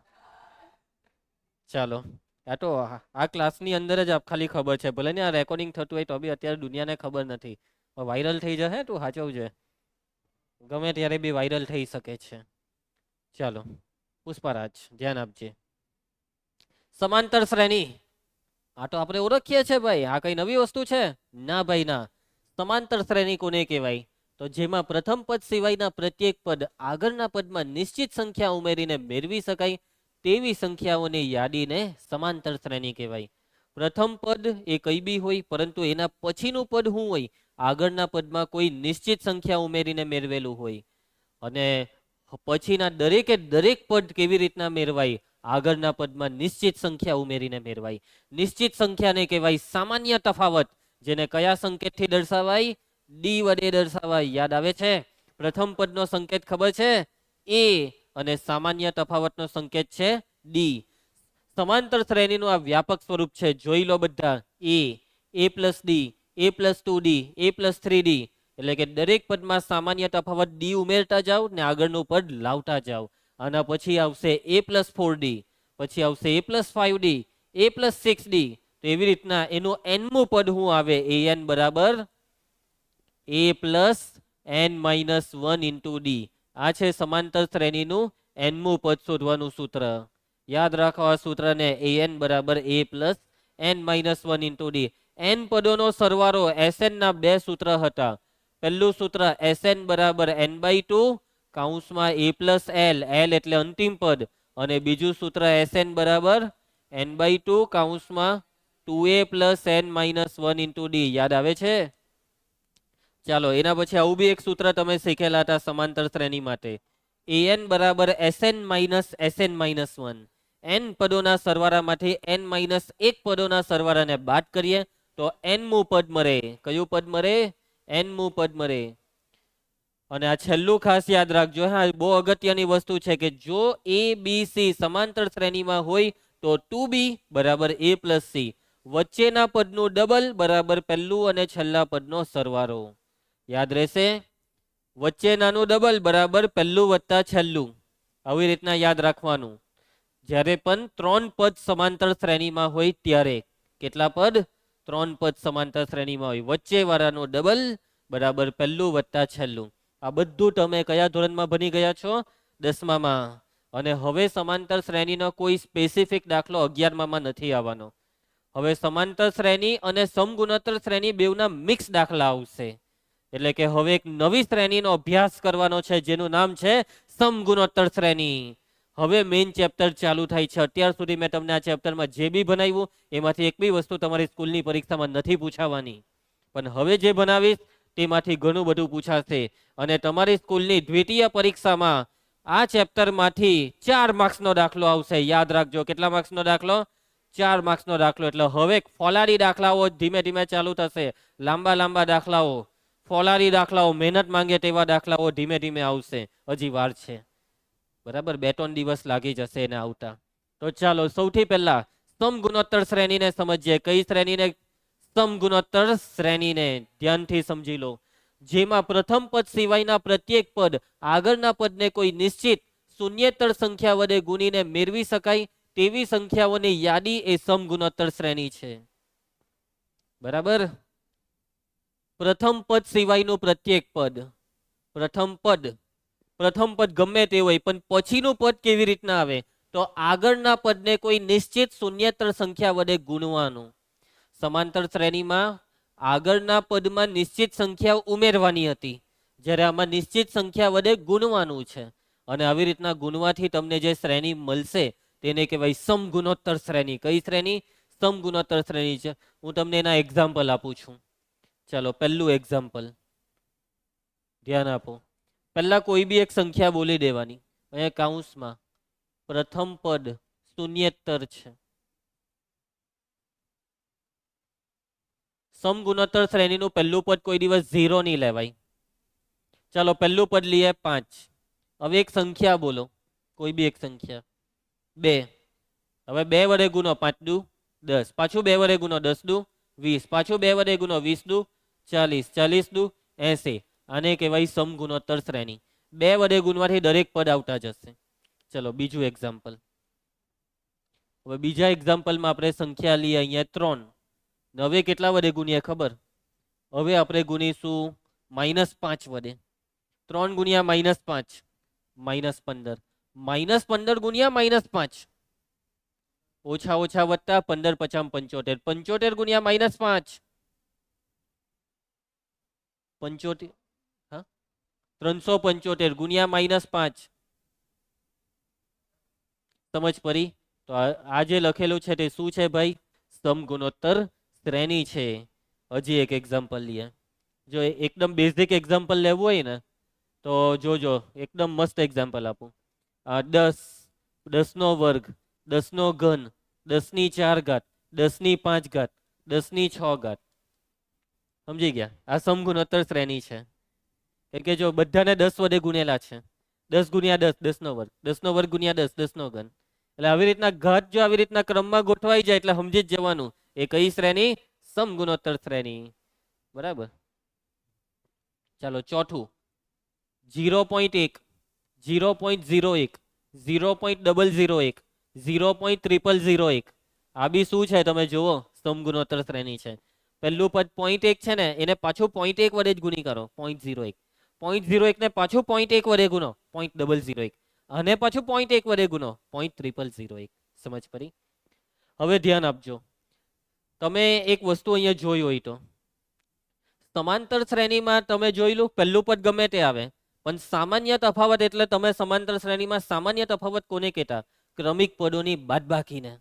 ચાલો, આ તો આ ક્લાસની અંદર જ ખાલી ખબર છે, ભલે ને આ રેકોર્ડિંગ થતું હોય તો બી અત્યારે દુનિયાને ખબર નથી. વાયરલ થઈ જશે, તું સાચવજે. ગમે ત્યારે બી વાયરલ થઈ શકે છે. ચાલો પુષ્પારાજ ધ્યાન આપજે. સમાંતર શ્રેણી, આ તો આપણે ઓળખીએ છીએ ભાઈ, આ કઈ નવી વસ્તુ છે? ના ભાઈ ના. સમાંતર શ્રેણી કોને કહેવાય? તો જેમાં પ્રથમ પદ સિવાયના પ્રત્યેક પદ આગળના પદમાં નિશ્ચિત સંખ્યા ઉમેરીને મેળવી શકાય તેવી સંખ્યાઓની યાદીને સમાંતર શ્રેણી કહેવાય. પ્રથમ પદ એ કઈ બી હોય, પરંતુ એના પછીનું પદ શું હોય? આગળના પદમાં કોઈ નિશ્ચિત સંખ્યા ઉમેરીને મેળવેલું હોય. અને પછીના દરેકે દરેક પદ કેવી રીતના મેળવાય? આગળના પદમાં નિશ્ચિત સંખ્યા ઉમેરીને મેળવાય. નિશ્ચિત સંખ્યાને કહેવાય સામાન્ય તફાવત, જેને કયા સંકેતથી દર્શાવાય? ડી વડે દર્શાવાય. યાદ આવે છે? પ્રથમ પદનો સંકેત ખબર છે? એ, અને સામાન્ય તફાવતનો સંકેત છે ડી. સમાંતર શ્રેણીનું આ વ્યાપક સ્વરૂપ છે, જોઈ લો બધા. એ પ્લસ ડી, એ પ્લસ 2D, એ પ્લસ 3D, એટલે કે દરેક પદમાં સામાન્ય તફાવત ડી ઉમેરતા જાઓ ને આગળનું પદ લાવતા જાઓ. આના પછી આવશે એ પ્લસ 4D, પછી આવશે એ પ્લસ 5D, એ પ્લસ 6D. તો એવી રીતના એનું એનમું પદ શું આવે? an બરાબર a plus n-1 into D. આ છે સમાંતર શ્રેણીનું એનમું પદ શોધવાનું સૂત્ર. યાદ રાખો આ સૂત્રને, an બરાબર a plus n-1 into D. n પદોનો સરવાળો Sn ના બે સૂત્ર હતા. પહેલું સૂત્ર Sn બરાબર n/2 કૌંસમાં a પ્લસ l, l એટલે અંતિમ પદ, અને બીજું સૂત્ર Sn બરાબર n/2 કૌંસમાં 2a plus n-1 into D. યાદ આવે છે? ચાલો એના પછી આવું બી એક સૂત્ર તમે શીખેલા હતા સમાંતર શ્રેણી માટે, an બરાબર Sn-Sn-1. n પદોના સરવાળામાંથી n-1 પદોના સરવાળાને બાદ કરીએ તો n-મું પદ મળે. કયું પદ મળે? n-મું પદ મળે. અને આ છેલ્લું ખાસ યાદ રાખજો, હા બહુ અગત્યની વસ્તુ છે કે જો a b c સમાંતર શ્રેણીમાં હોય તો 2b બરાબર a પ્લસ c, વચ્ચેના પદનું ડબલ બરાબર પહેલું અને છેલ્લા પદનો સરવાળો. યાદ રહેશે? વચ્ચેનાનું ડબલ બરાબર પહેલું વત્તા છેલ્લું. આવી રીતના યાદ રાખવાનું. જ્યારે પણ 3 પદ સમાંતર શ્રેણીમાં હોય ત્યારે. કેટલા પદ? 3 પદ સમાંતર શ્રેણીમાં હોય, વચ્ચે વાળાનું ડબલ બરાબર પહેલું વત્તા છેલ્લું. આ બધું તમે કયા ધોરણમાં ભણી ગયા છો? 10મામાં. અને હવે સમાંતર શ્રેણીનો કોઈ સ્પેસિફિક દાખલો 11મામાં નથી આવવાનો. હવે સમાંતર શ્રેણી અને સમગુણોત્તર શ્રેણી બેવના મિક્સ દાખલા આવશે. એટલે કે હવે એક નવી શ્રેણીનો અભ્યાસ કરવાનો છે જેનું નામ છે સમગુણોત્તર શ્રેણી. હવે મેઇન ચેપ્ટર ચાલુ થાય છે. અત્યાર સુધી મેં તમને આ ચેપ્ટરમાં જે બી ભણાવ્યું એમાંથી એક બી વસ્તુ તમારી સ્કૂલની પરીક્ષામાં નથી પૂછાવાની, પણ હવે જે ભણાવીશ તેમાંથી ઘણું બધું પૂછાશે. અને તમારી સ્કૂલની દ્વિતીય પરીક્ષામાં આ ચેપ્ટરમાંથી 4 માર્ક્સનો દાખલો આવશે. યાદ રાખજો, કેટલા માર્ક્સનો દાખલો? 4 માર્ક્સનો દાખલો. એટલે હવે ફોલાદી દાખલાઓ ધીમે ધીમે ચાલુ થશે. લાંબા લાંબા દાખલાઓ, ફોલાદી દાખલાઓ, મહેનત માંગે તેવા દાખલાઓ ધીમે ધીમે આવશે. હજી વાર છે, બરાબર, 2-3 દિવસ લાગી જશે એને આવતા. તો ચાલો સૌથી પહેલા સમગુણોત્તર શ્રેણીને સમજીએ. કઈ શ્રેણીને સમગુણોત્તર શ્રેણીને ધ્યાનથી સમજી લો, જેમાં પ્રથમ પદ સિવાયના પ્રત્યેક પદ આગળના પદને કોઈ નિશ્ચિત શૂન્યેતર સંખ્યા વડે ગુણીને મેળવી શકાય તેવી સંખ્યાઓની યાદી એ સમગુણોત્તર શ્રેણી છે. બરાબર. પ્રથમ પદ સિવાયનું પ્રત્યેક પદ, પ્રથમ પદ ગમે તે હોય, પણ પછીનું પદ કેવી રીતના આવે? તો આગળના પદને કોઈ નિશ્ચિત શૂન્યેતર સંખ્યા વડે ગુણવાનું. સમાંતર શ્રેણીમાં આગળના પદમાં નિશ્ચિત સંખ્યા ઉમેરવાની હતી, જ્યારે આમાં નિશ્ચિત સંખ્યા વડે ગુણવાનું છે. અને આવી રીતના ગુણવાથી તમને જે શ્રેણી મળશે તેને કહેવાય સમગુણોત્તર શ્રેણી. કઈ શ્રેણી? સમગુણોત્તર શ્રેણી છે. હું તમને એના એક્ઝામ્પલ આપું છું. ચાલો, પહેલું એક્ઝામ્પલ ધ્યાન આપો. પહેલા કોઈ બી એક સંખ્યા બોલી દેવાની. અહીંયા કૌંસમાં પ્રથમ પદ શૂન્યેતર છે. સમગુણોત્તર શ્રેણીનું પહેલું પદ કોઈ દિવસ 0 નહીં લેવાય. ચાલો, પહેલું પદ લઈએ 5. હવે એક સંખ્યા બોલો, કોઈ બી એક સંખ્યા 2. હવે 2 વડે ગુણો, 5 દુ 10. પાછું 2 વડે ગુણો, 10 દુ 20. પાછું 2 વડે ગુણો, 20 દુ 40. 40 દુ 80. આને કહેવાય સમગુણોત્તર શ્રેણી. 2 વડે ગુણવાથી દરેક પદ આવતા જશે. ચલો, બીજું એક્ઝામ્પલ. હવે બીજા એક્ઝામ્પલમાં આપણે સંખ્યા લઈએ અહીંયા 3. હવે કેટલા વડે ગુણીએ ખબર? હવે આપણે ગુણીશું -5 વડે. 3 ગુણ્યા -5 -15. -15 ગુણ્યા -5 ઓછા ઓછા વત્તા 15 50 75. 75 ગુણ્યા -5 75. હા, 375 ગુણ્યા -5. સમજ પડી? તો આ જે લખેલું છે તે શું છે ભાઈ? સમગુણોત્તર શ્રેણી છે. હજી એક એક્ઝામ્પલ લઈએ. જો એકદમ બેઝિક એક્ઝામ્પલ લેવું હોય ને તો જોજો, એકદમ મસ્ત એક્ઝામ્પલ આપું. 10, 10 નો વર્ગ, 10 નો ઘન, 10 ની 4 ઘાત, 10 ની 5 ઘાત, 10 ની 6 ઘાત. સમજી ગયા? આ સમગુણોત્તર શ્રેણી છે. એટલે કે જો બધાને 10 વડે ગુણેલા છે. 10 ગુણ્યા 10, 10 નો વર્ગ, 10 નો વર્ગ ગુણ્યા 10, 10 નો ઘન. એટલે આવી રીતના ઘાત જો આવી રીતના ક્રમમાં ગોઠવાઈ જાય એટલે સમજી જ જવાનું એ કઈ શ્રેણી? સમગુણોત્તર શ્રેણી. બરાબર. ચાલો, ચોથું 0.1, 0.01, 0.001, 0.0001. આ બી શું છે તમે જુઓ? સમગુણોત્તર શ્રેણી છે. પહેલું પદ 0.1 છે ને, એને પાછું 0.1 વડે જ ગુણી કરો, 0.01. 0.01 ને પાછું 0.1 વડે ગુણો, 0.001. અને પાછું 0.1 વડે ગુણો, 0.0001. સમજ પડી? હવે ધ્યાન આપજો. તમે એક વસ્તુ અહીંયા જોઈ હોય તો સમાંતર શ્રેણીમાં તમે જોઈ લો, પહેલું પદ ગમે તે આવે, પણ સામાન્ય તફાવત એટલે તમે સમાંતર શ્રેણીમાં સામાન્ય તફાવત કોને કહેતા? ક્રમિક પદોની બાદબાકીને.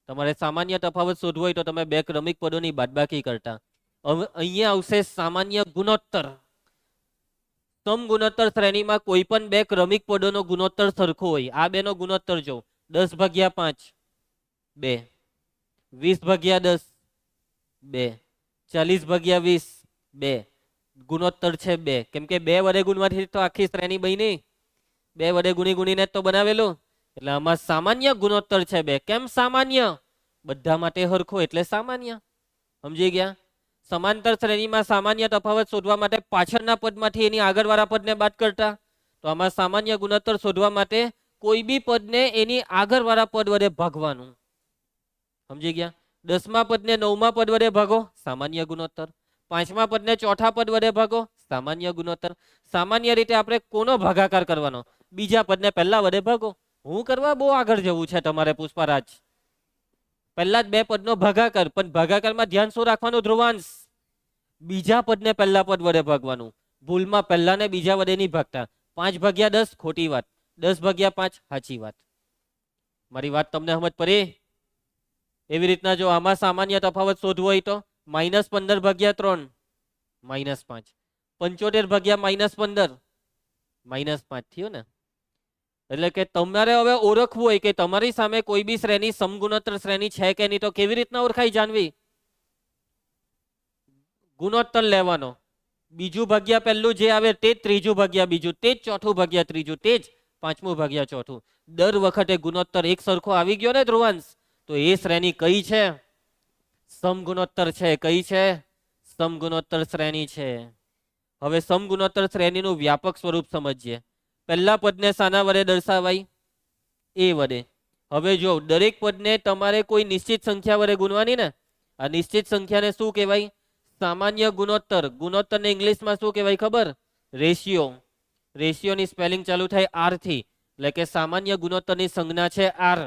તમારે સામાન્ય તફાવત શોધવો હોય તો તમે બે ક્રમિક પદોની બાદબાકી કરતા. હવે અહીંયા આવશે સામાન્ય ગુણોત્તર. સમગુણોત્તર શ્રેણીમાં કોઈ પણ બે ક્રમિક પદોનો ગુણોત્તર સરખો હોય. આ બેનો ગુણોત્તર જો 10/5 2, 20/10 2, 40/20 2. ગુણોત્તર છે 2. કેમ કે 2 વડે ગુણવાથી તો આખી શ્રેણી બની. 2 વડે ગુણીને તો બનાવેલું. એટલે આમાં સામાન્ય ગુણોત્તર છે 2. કેમ સામાન્ય? બધા માટે હરખો એટલે સામાન્ય. સમજી ગયા? સમાંતર શ્રેણીમાં સામાન્ય તફાવત શોધવા માટે પાછળના પદમાંથી એની આગળવાળા પદને બાદ કરતા. તો આમાં સામાન્ય ગુણોત્તર શોધવા માટે કોઈ બી પદને એની આગળવાળા પદ વડે ભાગવાનું. સમજી ગયા? 10મા પદને 9મા પદ વડે ભાગો, સામાન્ય ગુણોત્તર. 5મા પદને ચોથા પદ વડે ભાગો, સામાન્ય ગુણોત્તર. સામાન્ય રીતે આપણે કોનો ભાગાકાર કરવાનો? બીજા પદને પહેલા વડે ભાગો. હું કરવા બહુ આગળ જવું છે તમારે પુષ્પારાજ. પહેલા જ બે પદનો ભાગાકાર, પણ ભાગાકારમાં ધ્યાન શું રાખવાનું? ધ્રુવાંશ. બીજા પદને પહેલા પદ વડે ભાગવાનું. ભૂલમાં પહેલા ને બીજા વડે નહીં ભાગતા. 5/10 ખોટી વાત, 10/5 સાચી વાત. મારી વાત તમને સમજ પડી? એવી રીતના જો આમાં સામાન્ય તફાવત શોધવો હોય તો -15/3 -5, 75/-15 -5 થયો ને. એટલે કે તમારે હવે ઓળખવું હોય કે તમારી સામે કોઈ બી શ્રેણી સમગુણોત્તર શ્રેણી છે કે નહીં, તો કેવી રીતના ઓળખાય જાણવી? ગુણોત્તર લેવાનો. બીજું ભાગ્યા પહેલું જે આવે તે જ ત્રીજું ભાગ્યા બીજું, તે જ ચોથું ભાગ્યા ત્રીજું, તે જ પાંચમું ભાગ્યા ચોથું. દર વખતે ગુણોત્તર એક સરખો આવી ગયો ને ધ્રુવાંશ, તો એ શ્રેણી કઈ છે? સમગુણોત્તર છે. કઈ છે? સમગુણોત્તર શ્રેણી છે. હવે સમગુણોત્તર શ્રેણીનું વ્યાપક સ્વરૂપ સમજીએ. પહેલા પદને શાના વડે દર્શાવાય? એ વડે. હવે જો દરેક પદને તમારે કોઈ નિશ્ચિત સંખ્યા વડે ગુણવાની ને. આ નિશ્ચિત સંખ્યાને શું કહેવાય? સામાન્ય ગુણોત્તર. ગુણોત્તરને ઇંગ્લિશમાં શું કહેવાય ખબર? રેશિયો. રેશિયોની સ્પેલિંગ ચાલુ થાય આર થી, એટલે કે સામાન્ય ગુણોત્તરની સંજ્ઞા છે આર.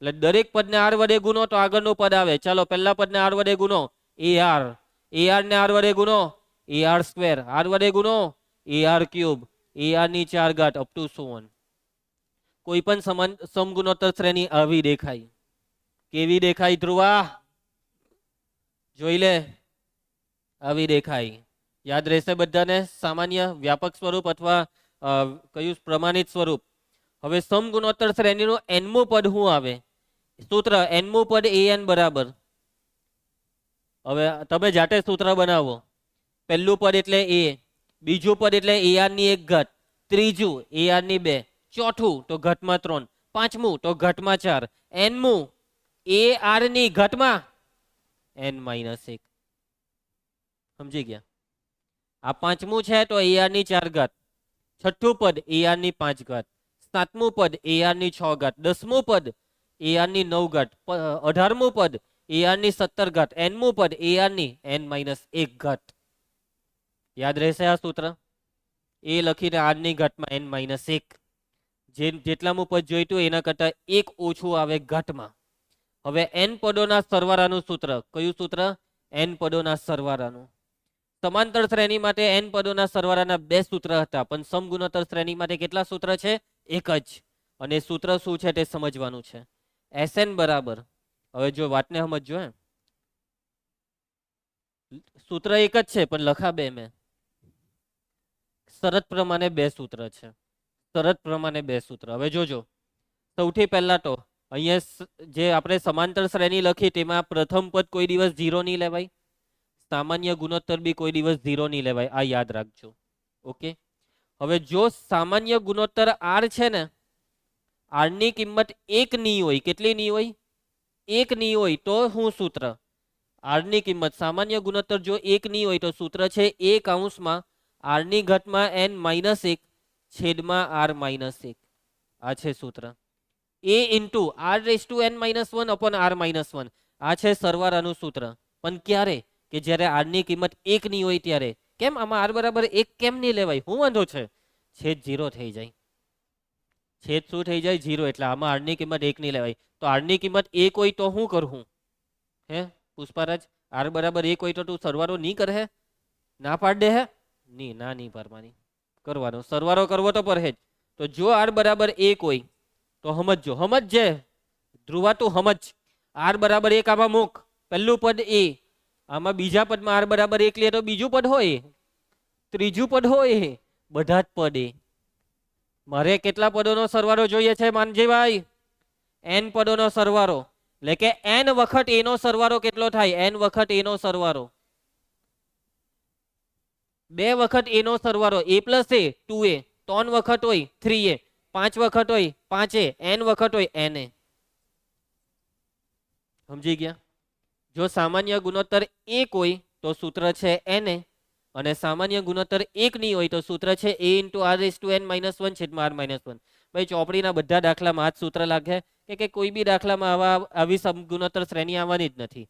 એટલે દરેક પદને આર વડે ગુણો તો આગળનું પદ આવે. ચાલો પહેલા પદને આર વડે ગુણો, એ આર. એ આર ને આર વડે ગુણો, એ આર સ્ક્વેર. આર વડે ગુણો, a r cube. A r ની 4 ઘાત અપ ટુ સો ઓન. કોઈ પણ સમાન સમગુણોત્તર શ્રેણી આવી દેખાય. કેવી દેખાય ધ્રુવા? જોઈ લે. આવી દેખાય. યાદ રહેશે બધાને? સામાન્ય, વ્યાપક સ્વરૂપ અથવા કયું પ્રમાણિત સ્વરૂપ. હવે સમગુણોત્તર શ્રેણીનું એનમું પદ શું આવે? સૂત્ર એનમું પદ an બરાબર. હવે તમે જાતે સૂત્ર બનાવો. પહેલું પદ એટલે a, બીજું પદ એટલે ar ની 1 ઘાત, ત્રીજું ar ની 2, ચોથું તો ઘાતમાં 3, પાંચમું તો ઘાતમાં 4, એનમું ar ની ઘાતમાં n માઇનસ 1. સમજી ગયા? આ પાંચમું છે તો ar ની 4 ઘાત, છઠ્ઠું પદ ar ની 5 ઘાત, સાતમું પદ ar ની 6 ઘાત, દસમું પદ ar ની 9 ઘાત, 18મું પદ ar ની 17 ઘાત, nમું પદ ar ની n માઇનસ 1 ઘાત. યાદ રહેશે આ સૂત્ર? એ લખીને r ની ઘાતમાં n માઇનસ 1. જેટલામું પદ જોઈતું એના કરતા એક ઓછું આવે ઘાતમાં. હવે n પદોના સરવાળાનું સૂત્ર. કયું સૂત્ર? n પદોના સરવાળાનું. સમાંતર શ્રેણી માટે n પદોના સરવાળાના 2 સૂત્ર હતા, પણ સમગુણોત્તર શ્રેણી માટે કેટલા સૂત્ર છે? એક જ. અને સૂત્ર શું છે તે સમજવાનું છે. Sn બરાબર. હવે જો વાતને સમજો. સૂત્ર એક જ છે પણ લખા બે મેં. શરત પ્રમાણે 2 સૂત્ર છે. શરત પ્રમાણે 2 સૂત્ર. હવે જોજો. સૌથી પહેલા તો અહીંયા જે આપણે સમાંતર શ્રેણી લખી તેમાં પ્રથમ પદ કોઈ દિવસ 0 નહીં લેવાય. સામાન્ય ગુણોત્તર બી કોઈ દિવસ 0 નહીં લેવાય. આ યાદ રાખજો. ઓકે. હવે જો સામાન્ય ગુણોત્તર r છે ને, r ની કિંમત 1 નહીં હોય. કેટલી નહીં હોય? 1 નહીં હોય તો શું સૂત્ર? r ની કિંમત સામાન્ય ગુણોત્તર જો 1 નહીં હોય તો સૂત્ર છે a કૌંસમાં r ની ઘાતમાં n માઇનસ 1 છેદમાં r માઇનસ 1. આ છે સૂત્ર. a into r raise to n minus 1 upon r minus 1. આ છે સરવાળાનું સૂત્ર. પણ ક્યારે? કે જ્યારે r ની કિંમત 1 નહીં હોય ત્યારે. કેમ આમાં r બરાબર 1 કેમ નહીં લેવાય? શું વાંધો છે? છેદ 0 થઈ જાય. છેદ શું થઈ જાય? 0. એટલે આમાં r ની કિંમત 1 નહીં લેવાય. તો r ની કિંમત 1 હોય તો શું કરું? હે પુષ્પારાજ, r બરાબર 1 હોય તો તું સરવાળો નહીં કરે? ના પાડ દે હે? ના નહીં પાડવાની. કરવાનો સરવાળો કરવો તો પડે જ. તો જો r બરાબર 1 હોય તો સમજજો. સમજજે ધ્રુવા, તું સમજ. r બરાબર 1 આમાં મૂક. પહેલું પદ a, આમાં બીજા પદમાં r બરાબર 1 લે તો બીજું પદ હોય, ત્રીજું પદ હોય, બધા જ પદ a. મારે કેટલા પદોનો સરવાળો જોઈએ છે માનજીભાઈ? n પદોનો સરવાળો. એટલે કે n વખત a નો સરવાળો કેટલો થાય? n વખત a નો સરવાળો. 2 વખત a નો સરવાળો a પ્લસ a 2a, 3 વખત હોય 3a, 5 વખત હોય 5a, n વખત હોય na. સમજી ગયા? જો સામાન્ય ગુણોત્તર 1 હોય તો સૂત્ર છે na, અને સામાન્ય ગુણોત્તર 1 નહીં હોય તો સૂત્ર છે a into r raise to n minus 1 છેદમાં r માઇનસ 1. ભાઈ ચોપડીના બધા દાખલામાં આ જ સૂત્ર લાગે કે કોઈ બી દાખલામાં આવી સમગુણોત્તર શ્રેણી આવવાની જ નથી.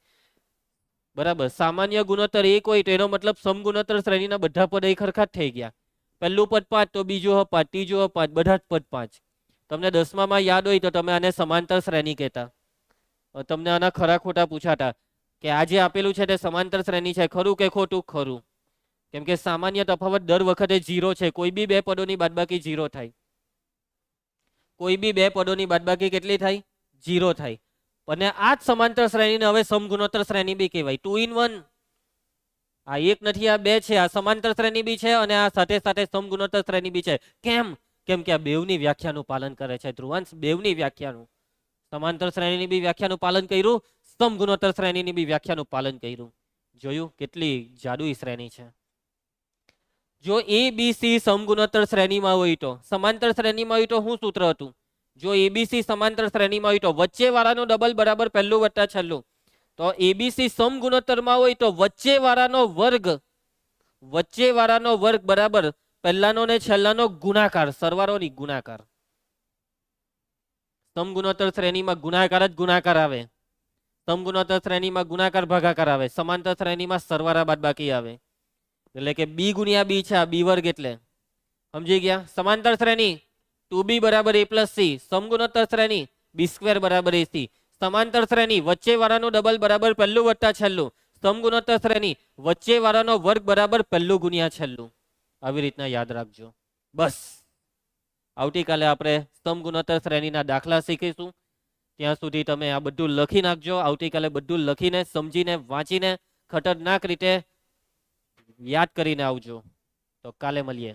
બરાબર. સામાન્ય ગુણોત્તર 1 હોય તો એનો મતલબ સમગુણોત્તર શ્રેણીના બધા પદ એક સરખા જ થઈ ગયા. પહેલું પદ 5 તો બીજું 5, ત્રીજું 5, બધા જ પદ 5. તમને 10માં યાદ હોય તો તમે આને સમાંતર શ્રેણી કહેતા. તમને આના ખરા ખોટા પૂછાતા કે આ જે આપેલું છે તે સમાંતર શ્રેણી છે. ખરું કે ખોટું? ખરું. કેમ કે સામાન્ય તફાવત દર વખતે 0 છે. કોઈ બી 2 પદોની બાદબાકી 0 થાય. કોઈ બી 2 પદોની બાદબાકી કેટલી થાય? 0 થાય. અને આ જ સમાંતર શ્રેણીને હવે સમગુણોત્તર શ્રેણી બી કહેવાય. 2 in 1. આ એક નથી, આ 2 છે. આ સમાંતર શ્રેણી બી છે અને આ સાથે સાથે સમગુણોત્તર શ્રેણી બી છે. કેમ? કેમ કે આ બેવની વ્યાખ્યાનું પાલન કરે છે ધ્રુવાંશ. બેવની વ્યાખ્યાનું. સમાંતર શ્રેણીની બી વ્યાખ્યાનું પાલન કર્યું, સમગુણોત્તર શ્રેણીની બી વ્યાખ્યાનું પાલન કર્યું. જોયું કેટલી જાદુઈ શ્રેણી છે. જો a b c સમગુણોત્તર શ્રેણીમાં હોય તો, સમાંતર શ્રેણીમાં હોય તો શું સૂત્ર હતું? જો abc સમાંતર શ્રેણીમાં હોય તો વચ્ચે વાળાનું ડબલ બરાબર પહેલું વત્તા છેલ્લું. તો એબીસી સમગુણોત્તરમાં હોય તો વચ્ચેવાળાનો વર્ગ બરાબર પહેલાનો ને છેલ્લાનો ગુણાકાર, સરવાળો નહીં ગુણાકાર. સમગુણોત્તર શ્રેણીમાં ગુણાકાર જ ગુણાકાર આવે, સમગુણોત્તર શ્રેણીમાં ગુણાકાર ભાગાકાર આવે, સમાંતર શ્રેણીમાં સરવાળા બાદબાકી આવે. એટલે કે બી ગુણ્યા બી છે, આ બી વર્ગ એટલે સમજી ગયા. સમાંતર શ્રેણી 2b બરાબર a પ્લસ સી, સમગુણોત્તર શ્રેણી b² બરાબર ac. સમાંતર શ્રેણી વચ્ચે વાળાનો ડબલ બરાબર પહેલું વત્તા છેલ્લું, સમગુણોત્તર શ્રેણી વચ્ચે વાળાનો વર્ગ બરાબર પહેલું ગુણ્યા છેલ્લું. આવી રીતના યાદ રાખજો. બસ આવતીકાલે આપણે સમગુણોત્તર શ્રેણીના દાખલા શીખીશું. ત્યાં સુધી તમે આ બધું લખી નાખજો. આવતીકાલે બધું લખીને સમજીને વાંચીને ખતરનાક રીતે યાદ કરીને આવજો. તો કાલે મળીએ.